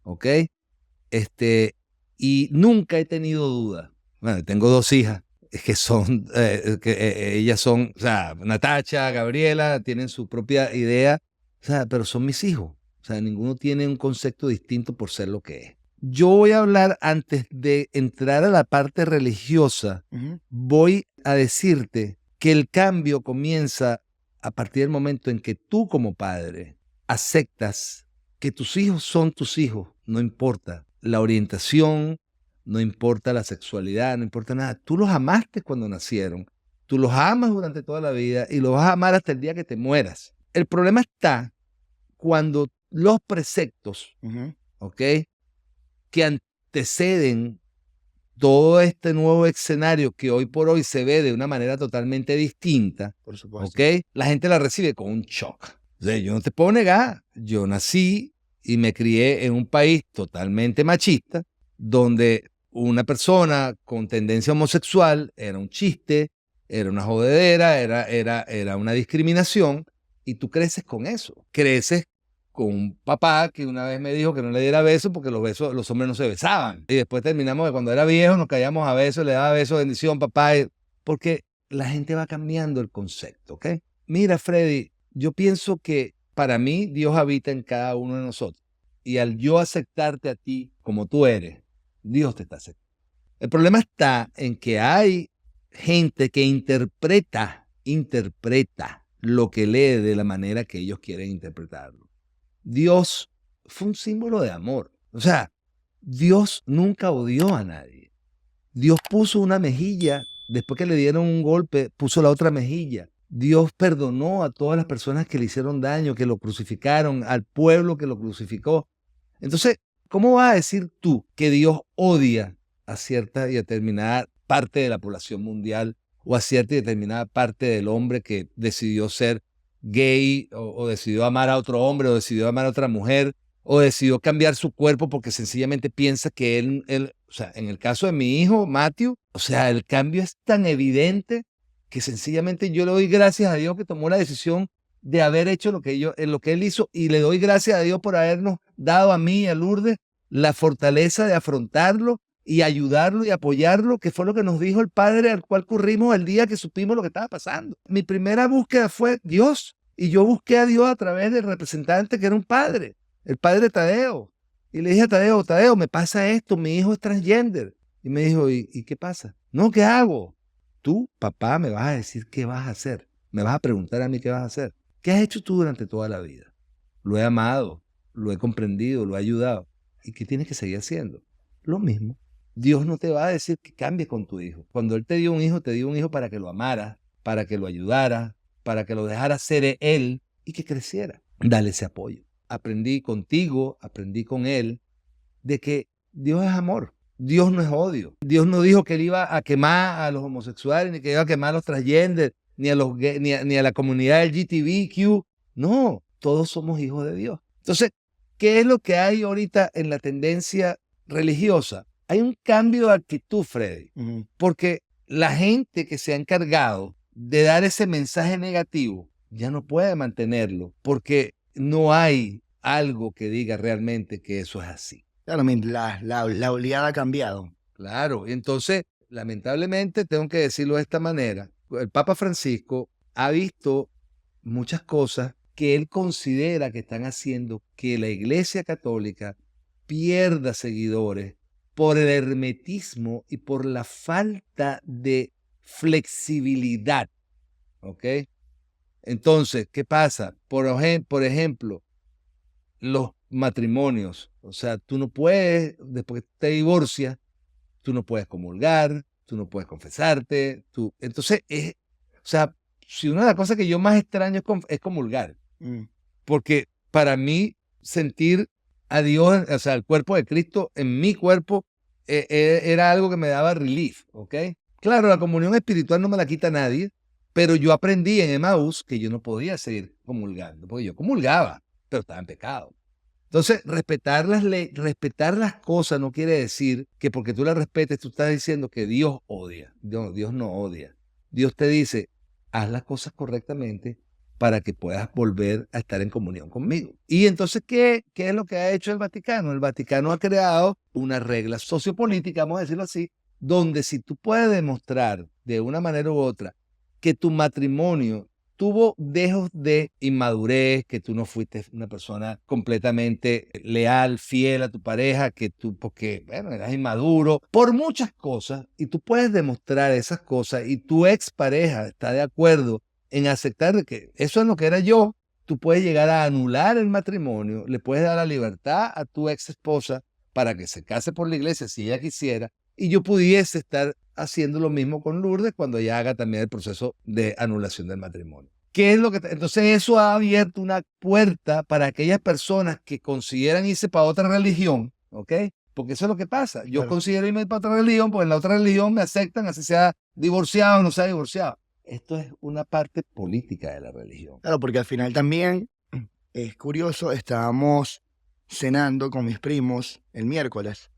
¿ok? Y nunca he tenido duda. Bueno, tengo 2 hijas, que son, ellas son, o sea, Natacha, Gabriela, tienen su propia idea, o sea, pero son mis hijos. O sea, ninguno tiene un concepto distinto por ser lo que es. Yo voy a hablar, antes de entrar a la parte religiosa, voy a decirte que el cambio comienza a partir del momento en que tú como padre aceptas que tus hijos son tus hijos, no importa la orientación, no importa la sexualidad, no importa nada. Tú los amaste cuando nacieron, tú los amas durante toda la vida y los vas a amar hasta el día que te mueras. El problema está cuando los preceptos, ¿ok?, que anteceden todo este nuevo escenario que hoy por hoy se ve de una manera totalmente distinta, por supuesto, ¿ok?, la gente la recibe con un shock. O sea, yo no te puedo negar, yo nací y me crié en un país totalmente machista, donde una persona con tendencia homosexual era un chiste, era una jodedera, era una discriminación, y tú creces con eso. Creces con un papá que una vez me dijo que no le diera besos porque los hombres no se besaban. Y después terminamos que cuando era viejo nos callamos a besos, le daba besos, bendición, papá, porque la gente va cambiando el concepto, ¿ok? Mira, Freddy, yo pienso que para mí Dios habita en cada uno de nosotros. Y al yo aceptarte a ti como tú eres, Dios te está aceptando. El problema está en que hay gente que interpreta lo que lee de la manera que ellos quieren interpretarlo. Dios fue un símbolo de amor. O sea, Dios nunca odió a nadie. Dios puso una mejilla, después que le dieron un golpe, puso la otra mejilla. Dios perdonó a todas las personas que le hicieron daño, que lo crucificaron, al pueblo que lo crucificó. Entonces, ¿cómo vas a decir tú que Dios odia a cierta y determinada parte de la población mundial o a cierta y determinada parte del hombre que decidió ser gay o decidió amar a otro hombre o decidió amar a otra mujer o decidió cambiar su cuerpo porque sencillamente piensa que o sea, en el caso de mi hijo, Matthew, o sea, el cambio es tan evidente que sencillamente yo le doy gracias a Dios que tomó la decisión de haber hecho lo que él hizo, y le doy gracias a Dios por habernos dado a mí y a Lourdes la fortaleza de afrontarlo y ayudarlo y apoyarlo, que fue lo que nos dijo el Padre al cual corrimos el día que supimos lo que estaba pasando. Mi primera búsqueda fue Dios, y yo busqué a Dios a través del representante que era un padre, el padre Tadeo. Y le dije a Tadeo, Tadeo, me pasa esto, mi hijo es transgender. Y me dijo, ¿y qué pasa? No, ¿qué hago? Tú, papá, me vas a decir qué vas a hacer. Me vas a preguntar a mí qué vas a hacer. ¿Qué has hecho tú durante toda la vida? Lo he amado, lo he comprendido, lo he ayudado. ¿Y qué tienes que seguir haciendo? Lo mismo. Dios no te va a decir que cambies con tu hijo. Cuando Él te dio un hijo para que lo amaras, para que lo ayudaras, para que lo dejaras ser Él y que creciera. Dale ese apoyo. Aprendí contigo, aprendí con Él, de que Dios es amor. Dios no es odio. Dios no dijo que Él iba a quemar a los homosexuales, ni que iba a quemar a los transgender, ni a, los gays, ni a la comunidad LGBTQ. No, todos somos hijos de Dios. Entonces, ¿qué es lo que hay ahorita en la tendencia religiosa? Hay un cambio de actitud, Freddy, porque la gente que se ha encargado de dar ese mensaje negativo ya no puede mantenerlo, porque no hay algo que diga realmente que eso es así. Claro, la oleada ha cambiado. Claro, y entonces, lamentablemente, tengo que decirlo de esta manera, el Papa Francisco ha visto muchas cosas que él considera que están haciendo que la Iglesia Católica pierda seguidores por el hermetismo y por la falta de flexibilidad, ¿ok? Entonces, ¿qué pasa? Por ejemplo, los matrimonios. O sea, tú no puedes, después que te divorcias, tú no puedes comulgar, tú no puedes confesarte. Entonces, o sea, si una de las cosas que yo más extraño es comulgar. Porque para mí, sentir a Dios, o sea, el cuerpo de Cristo en mi cuerpo, era algo que me daba relief, ¿ok? Claro, la comunión espiritual no me la quita nadie, pero yo aprendí en Emaús que yo no podía seguir comulgando, porque yo comulgaba, pero estaba en pecado. Entonces, respetar las cosas no quiere decir que porque tú las respetes, tú estás diciendo que Dios odia. No, Dios no odia. Dios te dice, haz las cosas correctamente para que puedas volver a estar en comunión conmigo. Y entonces, ¿qué es lo que ha hecho el Vaticano? El Vaticano ha creado una regla sociopolítica, vamos a decirlo así, donde si tú puedes demostrar de una manera u otra que tu matrimonio tuvo dejos de inmadurez, que tú no fuiste una persona completamente leal, fiel a tu pareja, porque, bueno, eras inmaduro, por muchas cosas, y tú puedes demostrar esas cosas, y tu expareja está de acuerdo en aceptar que eso es lo que era yo, tú puedes llegar a anular el matrimonio, le puedes dar la libertad a tu ex esposa para que se case por la iglesia si ella quisiera, y yo pudiese estar haciendo lo mismo con Lourdes cuando ella haga también el proceso de anulación del matrimonio. ¿Qué es lo que entonces eso ha abierto una puerta para aquellas personas que consideran irse para otra religión, ¿ok? Porque eso es lo que pasa. Yo Claro. considero irme para otra religión, porque en la otra religión me aceptan, así sea divorciado o no sea divorciado. Esto es una parte política de la religión. Claro, porque al final también es curioso, estábamos cenando con mis primos el miércoles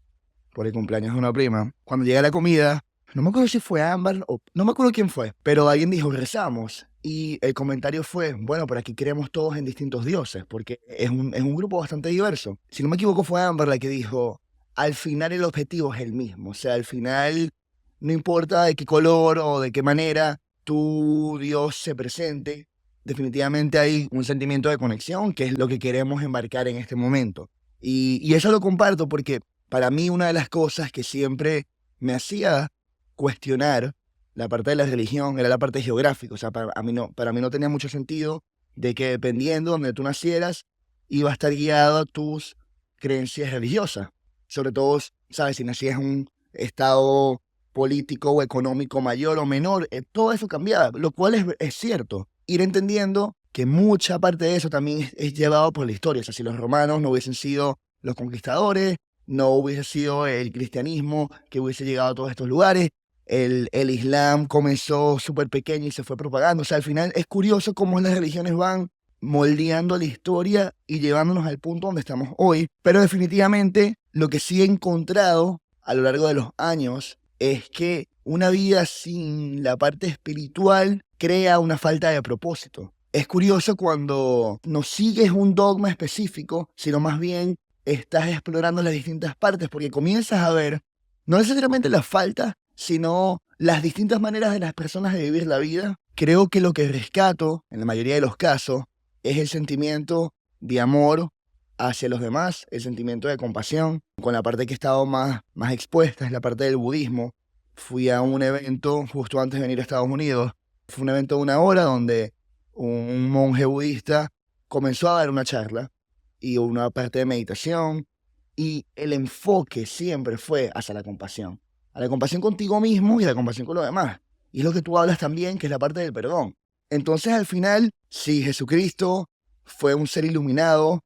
por el cumpleaños de una prima. Cuando llega la comida, no me acuerdo si fue Ámbar o no me acuerdo quién fue, pero alguien dijo, rezamos. Y el comentario fue, bueno, pero aquí creemos todos en distintos dioses, porque es un grupo bastante diverso. Si no me equivoco, fue Ámbar la que dijo, al final el objetivo es el mismo. O sea, al final no importa de qué color o de qué manera tu Dios se presente, definitivamente hay un sentimiento de conexión, que es lo que queremos embarcar en este momento. Y eso lo comparto porque para mí una de las cosas que siempre me hacía cuestionar la parte de la religión, era la parte geográfica. O sea, para mí no tenía mucho sentido de que dependiendo de donde tú nacieras, iba a estar guiado a tus creencias religiosas. Sobre todo, ¿sabes? Si nacías en un estado político o económico mayor o menor, todo eso cambiaba, lo cual es cierto. Ir entendiendo que mucha parte de eso también es llevado por la historia. O sea, si los romanos no hubiesen sido los conquistadores, no hubiese sido el cristianismo que hubiese llegado a todos estos lugares, el Islam comenzó súper pequeño y se fue propagando. O sea, al final es curioso cómo las religiones van moldeando la historia y llevándonos al punto donde estamos hoy. Pero definitivamente lo que sí he encontrado a lo largo de los años es que una vida sin la parte espiritual crea una falta de propósito. Es curioso cuando no sigues un dogma específico, sino más bien estás explorando las distintas partes, porque comienzas a ver no necesariamente las faltas, sino las distintas maneras de las personas de vivir la vida. Creo que lo que rescato, en la mayoría de los casos, es el sentimiento de amor hacia los demás, el sentimiento de compasión. Con la parte que he estado más expuesta es la parte del budismo. Fui a un evento justo antes de venir a Estados Unidos. Fue un evento de 1 hora donde un monje budista comenzó a dar una charla y una parte de meditación, y el enfoque siempre fue hacia la compasión. A la compasión contigo mismo y a la compasión con los demás. Y es lo que tú hablas también, que es la parte del perdón. Entonces, al final, sí, Jesucristo fue un ser iluminado,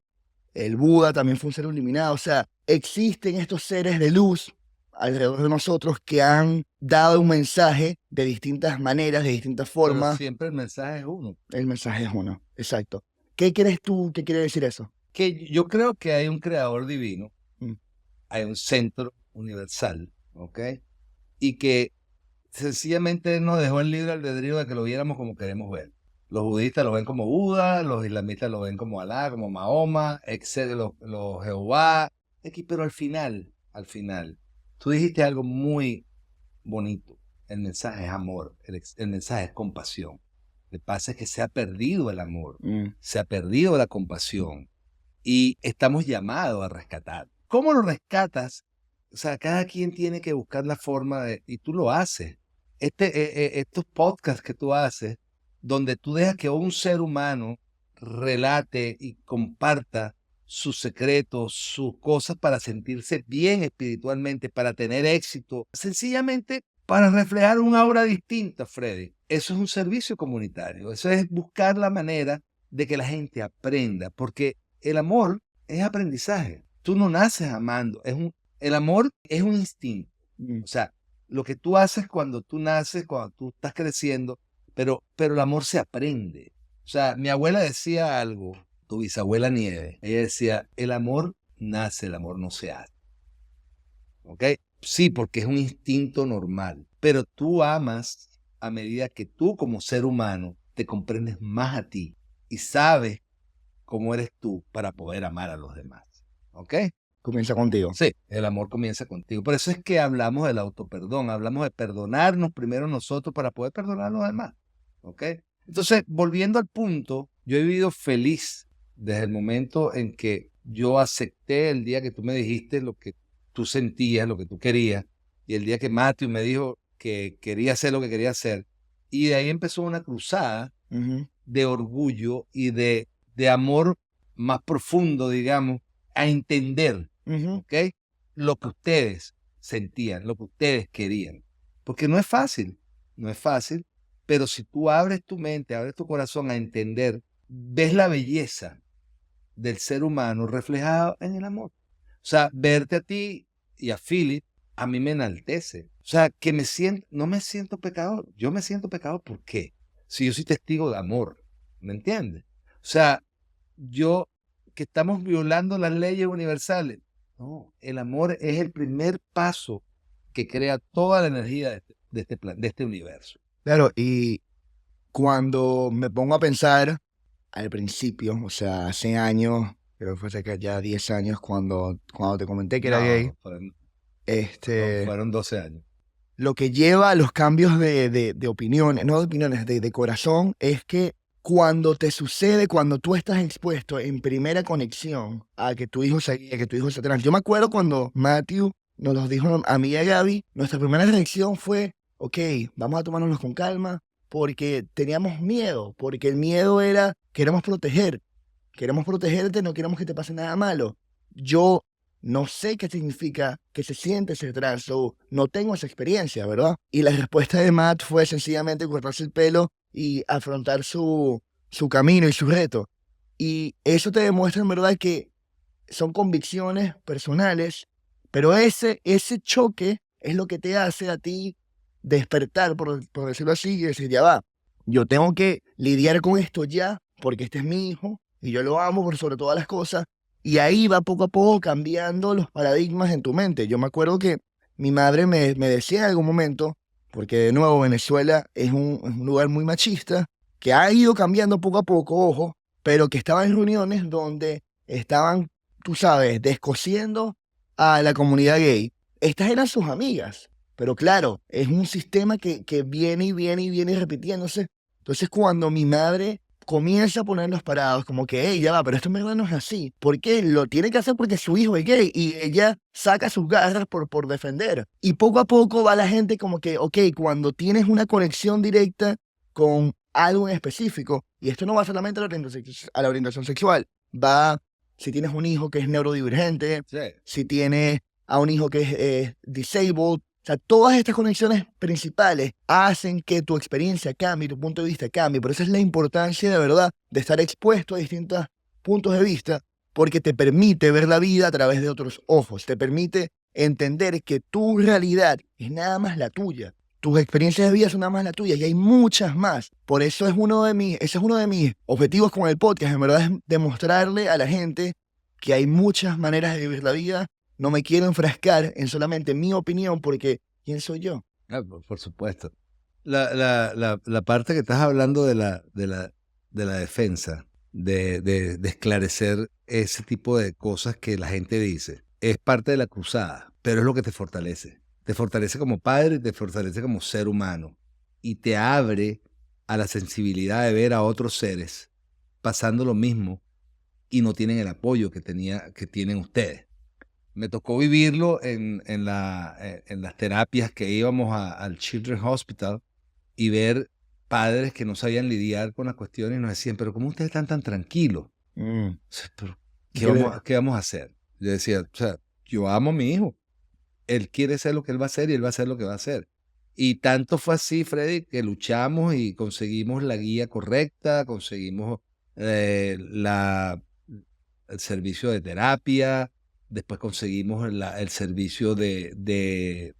el Buda también fue un ser iluminado. O sea, existen estos seres de luz alrededor de nosotros que han dado un mensaje de distintas maneras, de distintas Pero formas. siempre el mensaje es uno. El mensaje es uno, exacto. ¿Qué crees tú que quiere decir eso? Que yo creo que hay un creador divino, Mm. hay un centro universal, ¿ok? Y que sencillamente nos dejó el libre albedrío de que lo viéramos como queremos ver. Los budistas lo ven como Buda, los islamistas lo ven como Alá, como Mahoma, etcétera, los Jehová. Pero al final, tú dijiste algo muy bonito. El mensaje es amor, el mensaje es compasión. Lo que pasa es que se ha perdido el amor, se ha perdido la compasión y estamos llamados a rescatar. ¿Cómo lo rescatas? O sea, cada quien tiene que buscar la forma y tú lo haces. Estos podcasts que tú haces, donde tú dejas que un ser humano relate y comparta sus secretos, sus cosas para sentirse bien espiritualmente, para tener éxito, sencillamente para reflejar una aura distinta, Freddy. Eso es un servicio comunitario, eso es buscar la manera de que la gente aprenda, porque el amor es aprendizaje. Tú no naces amando, el amor es un instinto. O sea, lo que tú haces cuando tú naces, cuando tú estás creciendo, pero el amor se aprende. O sea, mi abuela decía algo, tu bisabuela Nieve, ella decía, el amor nace, el amor no se hace. ¿Ok? Sí, porque es un instinto normal, pero tú amas a medida que tú como ser humano te comprendes más a ti y sabes cómo eres tú para poder amar a los demás. ¿Ok? Comienza contigo. Sí, el amor comienza contigo. Por eso es que hablamos del autoperdón, hablamos de perdonarnos primero nosotros para poder perdonar a los demás. ¿Ok? Entonces, volviendo al punto, yo he vivido feliz desde el momento en que yo acepté el día que tú me dijiste lo que tú sentías, lo que tú querías, y el día que Matthew me dijo que quería hacer lo que quería hacer, y de ahí empezó una cruzada de orgullo y de amor más profundo, digamos, a entender, ¿ok? Lo que ustedes sentían, lo que ustedes querían. Porque no es fácil, pero si tú abres tu mente, abres tu corazón a entender, ves la belleza del ser humano reflejada en el amor. O sea, verte a ti y a Philip, a mí me enaltece. O sea, que no me siento pecador. Yo me siento pecador, ¿por qué? Si yo soy testigo de amor, ¿me entiendes? O sea, que estamos violando las leyes universales. No, el amor es el primer paso que crea toda la energía de este universo. Claro, y cuando me pongo a pensar al principio, o sea, hace años, creo que fue cerca ya 10 años, cuando te comenté que era gay, Fueron 12 años. Lo que lleva a los cambios de opiniones, no de opiniones, de corazón, es que cuando te sucede, cuando tú estás expuesto en primera conexión a que tu hijo se trans. Yo me acuerdo cuando Matthew nos los dijo a mí y a Gaby, nuestra primera reacción fue, ok, vamos a tomárnoslos con calma, porque teníamos miedo, porque el miedo era, queremos protegerte, no queremos que te pase nada malo. Yo no sé qué significa, qué se siente ser trans, o no tengo esa experiencia, ¿verdad? Y la respuesta de Matt fue sencillamente cortarse el pelo y afrontar su camino y su reto. Y eso te demuestra en verdad que son convicciones personales, pero ese choque es lo que te hace a ti despertar, por decirlo así, y decir, ya va, yo tengo que lidiar con esto ya, porque este es mi hijo, y yo lo amo por sobre todas las cosas, y ahí va poco a poco cambiando los paradigmas en tu mente. Yo me acuerdo que mi madre me decía en algún momento, porque de nuevo Venezuela es un lugar muy machista, que ha ido cambiando poco a poco, ojo, pero que estaba en reuniones donde estaban, tú sabes, descosiendo a la comunidad gay. Estas eran sus amigas, pero claro, es un sistema que viene y viene y viene repitiéndose. Entonces cuando mi madre comienza a poner los parados, como que, hey, ya va, pero esto en verdad no es así. ¿Por qué? Lo tiene que hacer porque su hijo es gay y ella saca sus garras por defender. Y poco a poco va la gente como que, ok, cuando tienes una conexión directa con algo en específico, y esto no va solamente a la orientación sexual, va si tienes un hijo que es neurodivergente, Sí. si tienes a un hijo que es disabled, o sea, todas estas conexiones principales hacen que tu experiencia cambie, tu punto de vista cambie. Por eso es la importancia de verdad de estar expuesto a distintos puntos de vista, porque te permite ver la vida a través de otros ojos, te permite entender que tu realidad es nada más la tuya. Tus experiencias de vida son nada más las tuyas y hay muchas más. Por eso ese es uno de mis objetivos con el podcast, en verdad, es demostrarle a la gente que hay muchas maneras de vivir la vida. No me quiero enfrascar en solamente mi opinión porque ¿quién soy yo? Por supuesto. La parte que estás hablando de la defensa, de esclarecer ese tipo de cosas que la gente dice, es parte de la cruzada, pero es lo que te fortalece. Te fortalece como padre y te fortalece como ser humano. Y te abre a la sensibilidad de ver a otros seres pasando lo mismo y no tienen el apoyo que tienen ustedes. Me tocó vivirlo en las terapias que íbamos al Children's Hospital y ver padres que no sabían lidiar con las cuestiones y nos decían, pero ¿cómo ustedes están tan tranquilos? O sea, pero, ¿qué vamos a hacer? Yo decía, o sea, yo amo a mi hijo. Él quiere ser lo que él va a hacer y él va a hacer lo que va a hacer. Y tanto fue así, Freddy, que luchamos y conseguimos la guía correcta, conseguimos eh, la, el servicio de terapia, después conseguimos el servicio de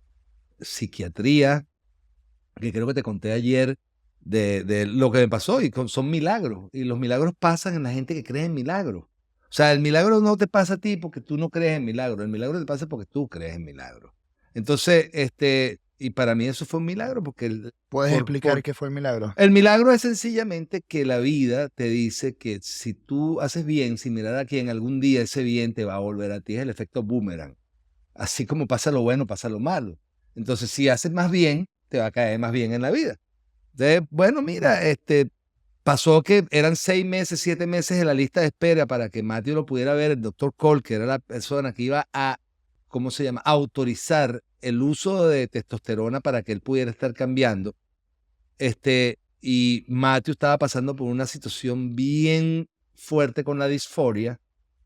psiquiatría, que creo que te conté ayer de lo que me pasó, y son milagros, y los milagros pasan en la gente que cree en milagros. O sea, el milagro no te pasa a ti porque tú no crees en milagros, el milagro te pasa porque tú crees en milagros. Entonces, y para mí eso fue un milagro porque ¿Puedes explicar qué fue el milagro? el milagro es sencillamente que la vida te dice que si tú haces bien, sin mirar a quién, algún día ese bien te va a volver a ti. Es el efecto boomerang. Así como pasa lo bueno, pasa lo malo. Entonces, si haces más bien, te va a caer más bien en la vida. Entonces, bueno, mira, pasó que eran 6 meses, 7 meses en la lista de espera para que Matthew lo pudiera ver. El doctor Cole, que era la persona que iba a, ¿cómo se llama?, autorizar el uso de testosterona para que él pudiera estar cambiando. Y Matthew estaba pasando por una situación bien fuerte con la disforia,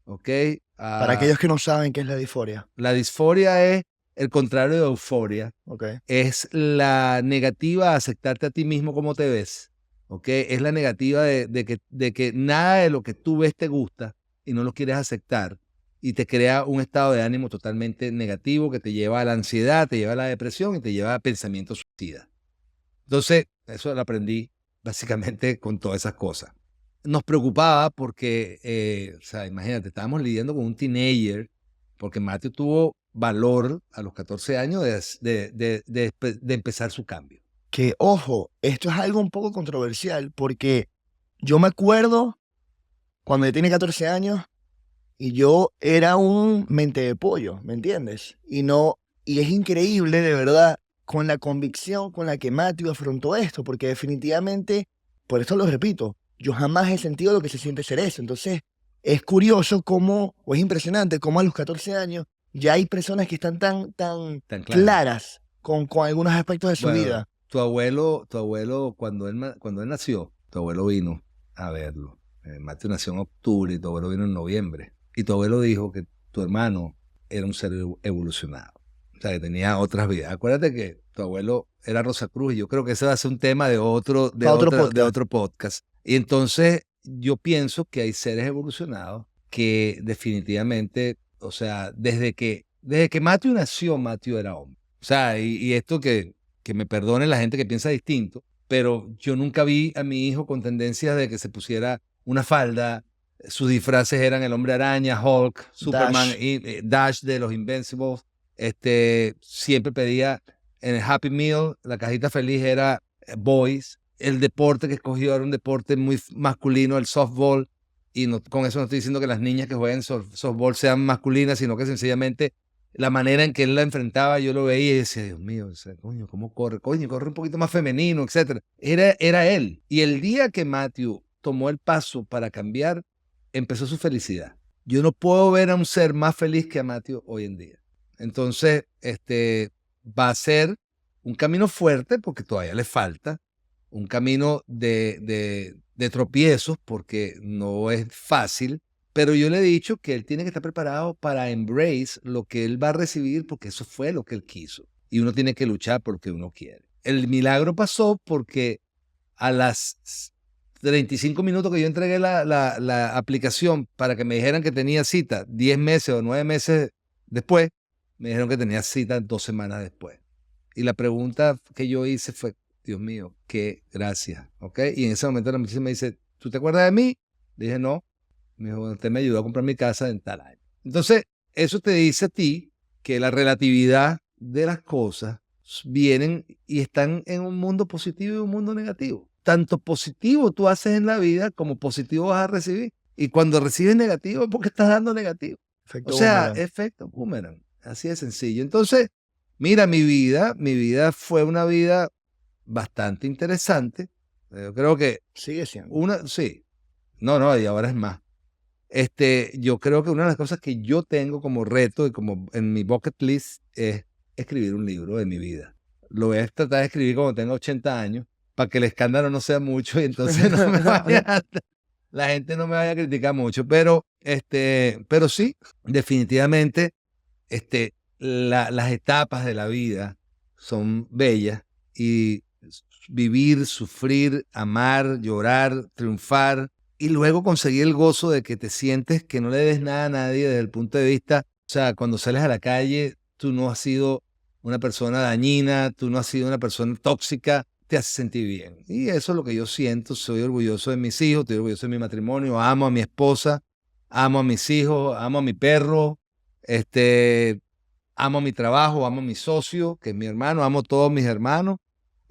¿ok? Para aquellos que no saben qué es la disforia. La disforia es el contrario de euforia. Okay. Es la negativa a aceptarte a ti mismo como te ves, ¿ok? Es la negativa de que nada de lo que tú ves te gusta y no lo quieres aceptar y te crea un estado de ánimo totalmente negativo que te lleva a la ansiedad, te lleva a la depresión y te lleva a pensamientos suicidas. Entonces, eso lo aprendí básicamente con todas esas cosas. Nos preocupaba porque, o sea, imagínate, estábamos lidiando con un teenager, porque Matthew tuvo valor a los 14 años de empezar su cambio. Que, ojo, esto es algo un poco controversial, porque yo me acuerdo cuando yo tenía 14 años y yo era un mente de pollo, ¿me entiendes? Y es increíble, de verdad, con la convicción con la que Matthew afrontó esto, porque definitivamente, por esto lo repito, yo jamás he sentido lo que se siente ser eso. Entonces, es curioso cómo, o es impresionante cómo a los 14 años Ya hay personas que están tan Tan claro. claras con algunos aspectos de su Bueno, vida. tu abuelo cuando él nació, tu abuelo vino a verlo. Mateo nació en octubre y tu abuelo vino en noviembre. Y tu abuelo dijo que tu hermano era un ser evolucionado. O sea, que tenía otras vidas. Acuérdate que tu abuelo era Rosacruz y yo creo que ese va a ser un tema de otro podcast. Y entonces yo pienso que hay seres evolucionados que definitivamente, o sea, desde que Mateo nació, Mateo era hombre. O sea, y esto que me perdone la gente que piensa distinto, pero yo nunca vi a mi hijo con tendencias de que se pusiera una falda. Sus disfraces eran el Hombre Araña, Hulk, Superman, Dash de los Invincibles. Siempre pedía en el Happy Meal, la cajita feliz era Boys. El deporte que escogió era un deporte muy masculino, el softball. Y no, con eso no estoy diciendo que las niñas que jueguen softball sean masculinas, sino que sencillamente la manera en que él la enfrentaba, yo lo veía y decía, Dios mío, coño, ¿cómo corre? Coño, corre un poquito más femenino, etc. Era él. Y el día que Matthew tomó el paso para cambiar, empezó su felicidad. Yo no puedo ver a un ser más feliz que a Matthew hoy en día. Entonces, va a ser un camino fuerte porque todavía le falta, un camino de tropiezos porque no es fácil, pero yo le he dicho que él tiene que estar preparado para embrace lo que él va a recibir porque eso fue lo que él quiso. Y uno tiene que luchar por lo que uno quiere. El milagro pasó porque a las 35 minutos que yo entregué la aplicación para que me dijeran que tenía cita 10 meses o 9 meses después, me dijeron que tenía cita 2 semanas después. Y la pregunta que yo hice fue, Dios mío, qué gracias, ¿ok? Y en ese momento la muchacha me dice, ¿tú te acuerdas de mí? Le dije, no. Me dijo, usted me ayudó a comprar mi casa en tal año. Entonces, eso te dice a ti que la relatividad de las cosas vienen y están en un mundo positivo y un mundo negativo. Tanto positivo tú haces en la vida como positivo vas a recibir. Y cuando recibes negativo es porque estás dando negativo. Efecto boomerang. Efecto boomerang. Así de sencillo. Entonces, mira, mi vida fue una vida bastante interesante. Yo creo que... Sigue siendo. Sí. No, y ahora es más. Yo creo que una de las cosas que yo tengo como reto y como en mi bucket list es escribir un libro de mi vida. Lo voy a tratar de escribir cuando tenga 80 años para que el escándalo no sea mucho y entonces la gente no me vaya a criticar mucho. Pero sí, definitivamente las etapas de la vida son bellas y vivir, sufrir, amar, llorar, triunfar y luego conseguir el gozo de que te sientes que no le des nada a nadie desde el punto de vista, o sea, cuando sales a la calle, tú no has sido una persona dañina, tú no has sido una persona tóxica, te hace sentir bien. Y eso es lo que yo siento, soy orgulloso de mis hijos, estoy orgulloso de mi matrimonio, amo a mi esposa, amo a mis hijos, amo a mi perro, amo mi trabajo, amo a mi socio, que es mi hermano, amo a todos mis hermanos,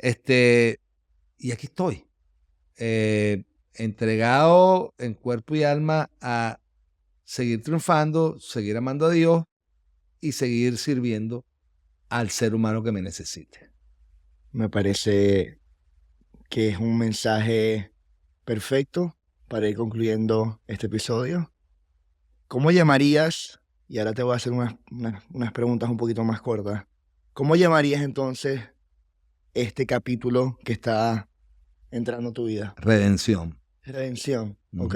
y aquí estoy. Entregado en cuerpo y alma a seguir triunfando, seguir amando a Dios y seguir sirviendo al ser humano que me necesite. Me parece que es un mensaje perfecto para ir concluyendo este episodio. ¿Cómo llamarías, y ahora te voy a hacer unas preguntas un poquito más cortas, ¿cómo llamarías entonces este capítulo que está entrando a tu vida? Redención. Redención, ok.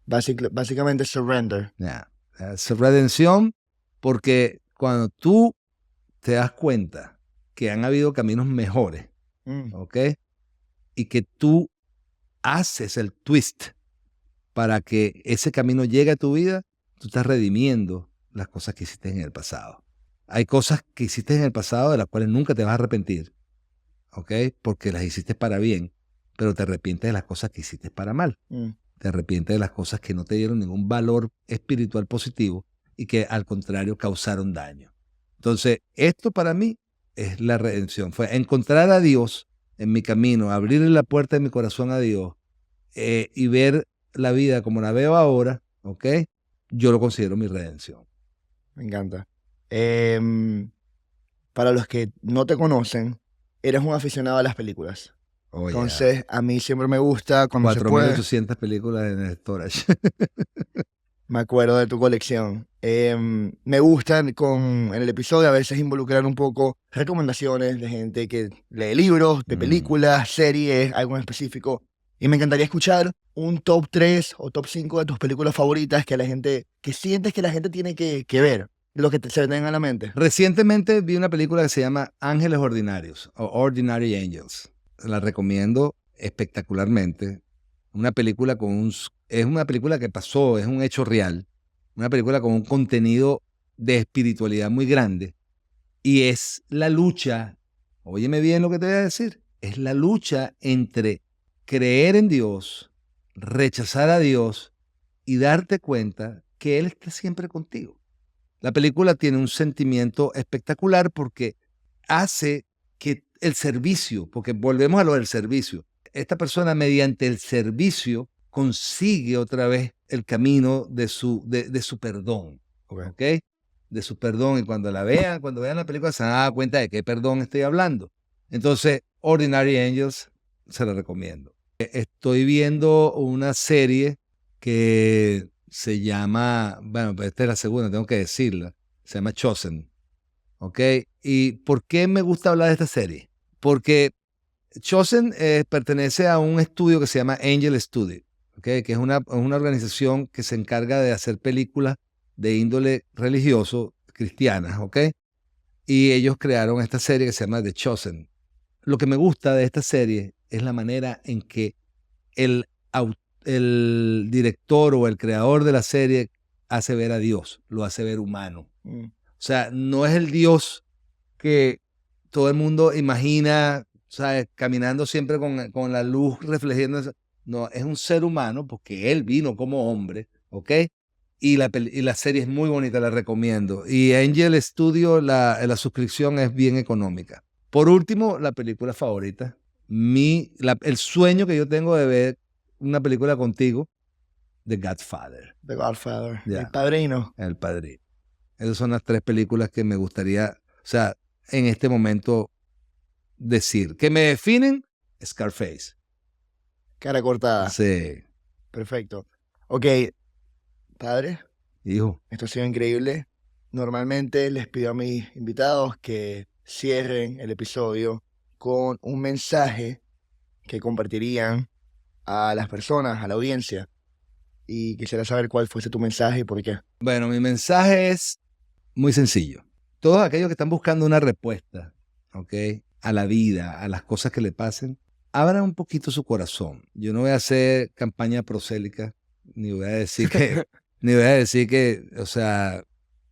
Básicamente surrender. Es redención porque cuando tú te das cuenta que han habido caminos mejores, ¿ok? Y que tú haces el twist para que ese camino llegue a tu vida, tú estás redimiendo las cosas que hiciste en el pasado. Hay cosas que hiciste en el pasado de las cuales nunca te vas a arrepentir, ¿ok? Porque las hiciste para bien, pero te arrepientes de las cosas que hiciste para mal. Te arrepientes de las cosas que no te dieron ningún valor espiritual positivo y que al contrario causaron daño. Entonces, esto para mí es la redención. Fue encontrar a Dios en mi camino, abrirle la puerta de mi corazón a Dios y ver la vida como la veo ahora, ¿ok? Yo lo considero mi redención. Me encanta. Para los que no te conocen, eres un aficionado a las películas. Entonces, a mí siempre me gusta cuando se puede. 4.800 películas en storage. Me acuerdo de tu colección. Me gustan en el episodio a veces involucrar un poco recomendaciones de gente que lee libros, de Mm. películas, series, algo en específico. Y me encantaría escuchar un top 3 o top 5 de tus películas favoritas que sientes que la gente tiene que ver, lo que se tenga a la mente. Recientemente vi una película que se llama Ángeles Ordinarios o Ordinary Angels. La recomiendo espectacularmente. Una película es una película que pasó, es un hecho real. Una película con un contenido de espiritualidad muy grande. Y es la lucha, óyeme bien lo que te voy a decir, es la lucha entre creer en Dios, rechazar a Dios y darte cuenta que Él está siempre contigo. La película tiene un sentimiento espectacular porque hace que el servicio, porque volvemos a lo del servicio, esta persona mediante el servicio consigue otra vez el camino de su perdón, Okay. ¿ok? De su perdón. Y cuando vean la película se van a dar cuenta de qué perdón estoy hablando. Entonces, Ordinary Angels se la recomiendo. Estoy viendo una serie que se llama, bueno, pues esta es la segunda, tengo que decirla, se llama Chosen, ¿ok? ¿Y por qué me gusta hablar de esta serie? Porque Chosen pertenece a un estudio que se llama Angel Studio, ¿ok? Que es una organización que se encarga de hacer películas de índole religioso, cristianas, ¿ok? Y ellos crearon esta serie que se llama The Chosen. Lo que me gusta de esta serie es la manera en que el, el director o el creador de la serie hace ver a Dios, lo hace ver humano. O sea, no es el Dios que todo el mundo imagina, ¿sabes? Caminando siempre con la luz reflejando. No, es un ser humano porque él vino como hombre, ¿ok? Y la serie es muy bonita, la recomiendo. Y Angel Studio, la suscripción es bien económica. Por último, la película favorita. El sueño que yo tengo de ver una película contigo, The Godfather. The Godfather, Ya, El Padrino. El Padrino. Esas son las tres películas que me gustaría, o sea, en este momento decir. Que me definen Scarface. Cara cortada. Sí, Perfecto. Ok, padre, hijo. esto ha sido increíble. Normalmente les pido a mis invitados que cierren el episodio con un mensaje que compartirían a las personas, a la audiencia. Y quisiera saber cuál fuese tu mensaje y por qué. Bueno, mi mensaje es muy sencillo. Todos aquellos que están buscando una respuesta, ¿ok? A la vida, a las cosas que le pasen, abran un poquito su corazón. Yo no voy a hacer campaña prosélica, ni voy a decir que, ni voy a decir que, o sea,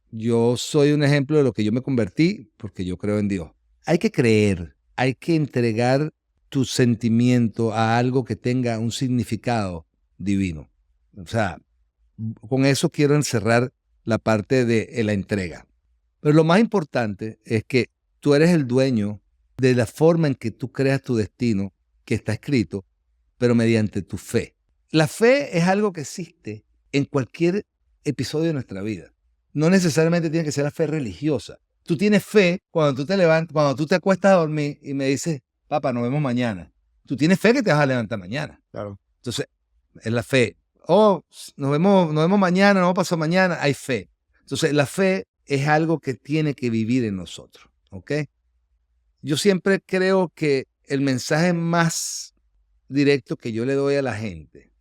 yo soy un ejemplo de lo que yo me convertí porque yo creo en Dios. Hay que creer, hay que entregar tu sentimiento a algo que tenga un significado divino. O sea, con eso quiero encerrar la parte de la entrega. Pero lo más importante es que tú eres el dueño de la forma en que tú creas tu destino, que está escrito, pero mediante tu fe. La fe es algo que existe en cualquier episodio de nuestra vida. No necesariamente tiene que ser la fe religiosa. Tú tienes fe cuando tú te levantas, cuando tú te acuestas a dormir y me dices, papá, nos vemos mañana. Tú tienes fe que te vas a levantar mañana. Claro. Entonces, es la fe. Oh, nos vemos mañana, nos vemos pasado mañana, hay fe. Entonces, la fe es algo que tiene que vivir en nosotros, ¿ok? Yo siempre creo que el mensaje más directo que yo le doy a la gente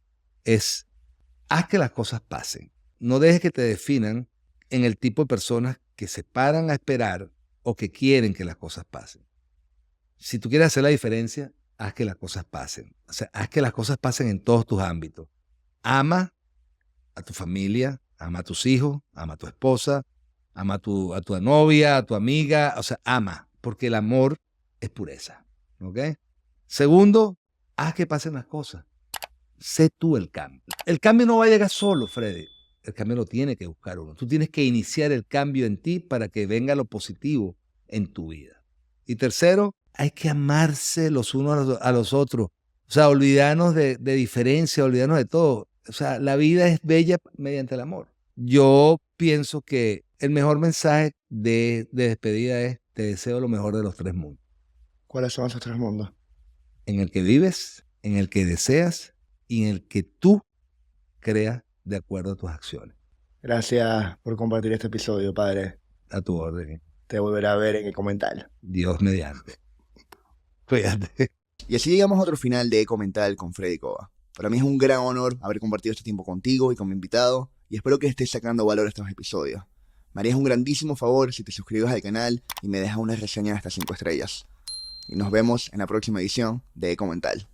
es, haz que las cosas pasen. No dejes que te definan en el tipo de personas que se paran a esperar o que quieren que las cosas pasen. Si tú quieres hacer la diferencia, haz que las cosas pasen. O sea, haz que las cosas pasen en todos tus ámbitos. Ama a tu familia, ama a tus hijos, ama a tu esposa, ama a tu novia, a tu amiga, o sea, ama, porque el amor es pureza, ¿ok? Segundo, haz que pasen las cosas. Sé tú el cambio. El cambio no va a llegar solo, Freddy. El cambio lo tiene que buscar uno. Tú tienes que iniciar el cambio en ti para que venga lo positivo en tu vida. Y tercero, hay que amarse los unos a los otros. O sea, olvidarnos de diferencia, olvidarnos de todo. O sea, la vida es bella mediante el amor. Yo pienso que el mejor mensaje de despedida es: te deseo lo mejor de los tres mundos. ¿Cuáles son esos tres mundos? En el que vives, en el que deseas y en el que tú creas de acuerdo a tus acciones. Gracias por compartir este episodio, padre. A tu orden. Te volveré a ver en el comentario. Dios mediante. Cuídate. Y así llegamos a otro final de Eco Mental con Freddy Cova. Para mí es un gran honor haber compartido este tiempo contigo y con mi invitado, y espero que estés sacando valor a estos episodios. Me harías un grandísimo favor si te suscribes al canal y me dejas una reseña de hasta 5 estrellas. Y nos vemos en la próxima edición de Eco Mental.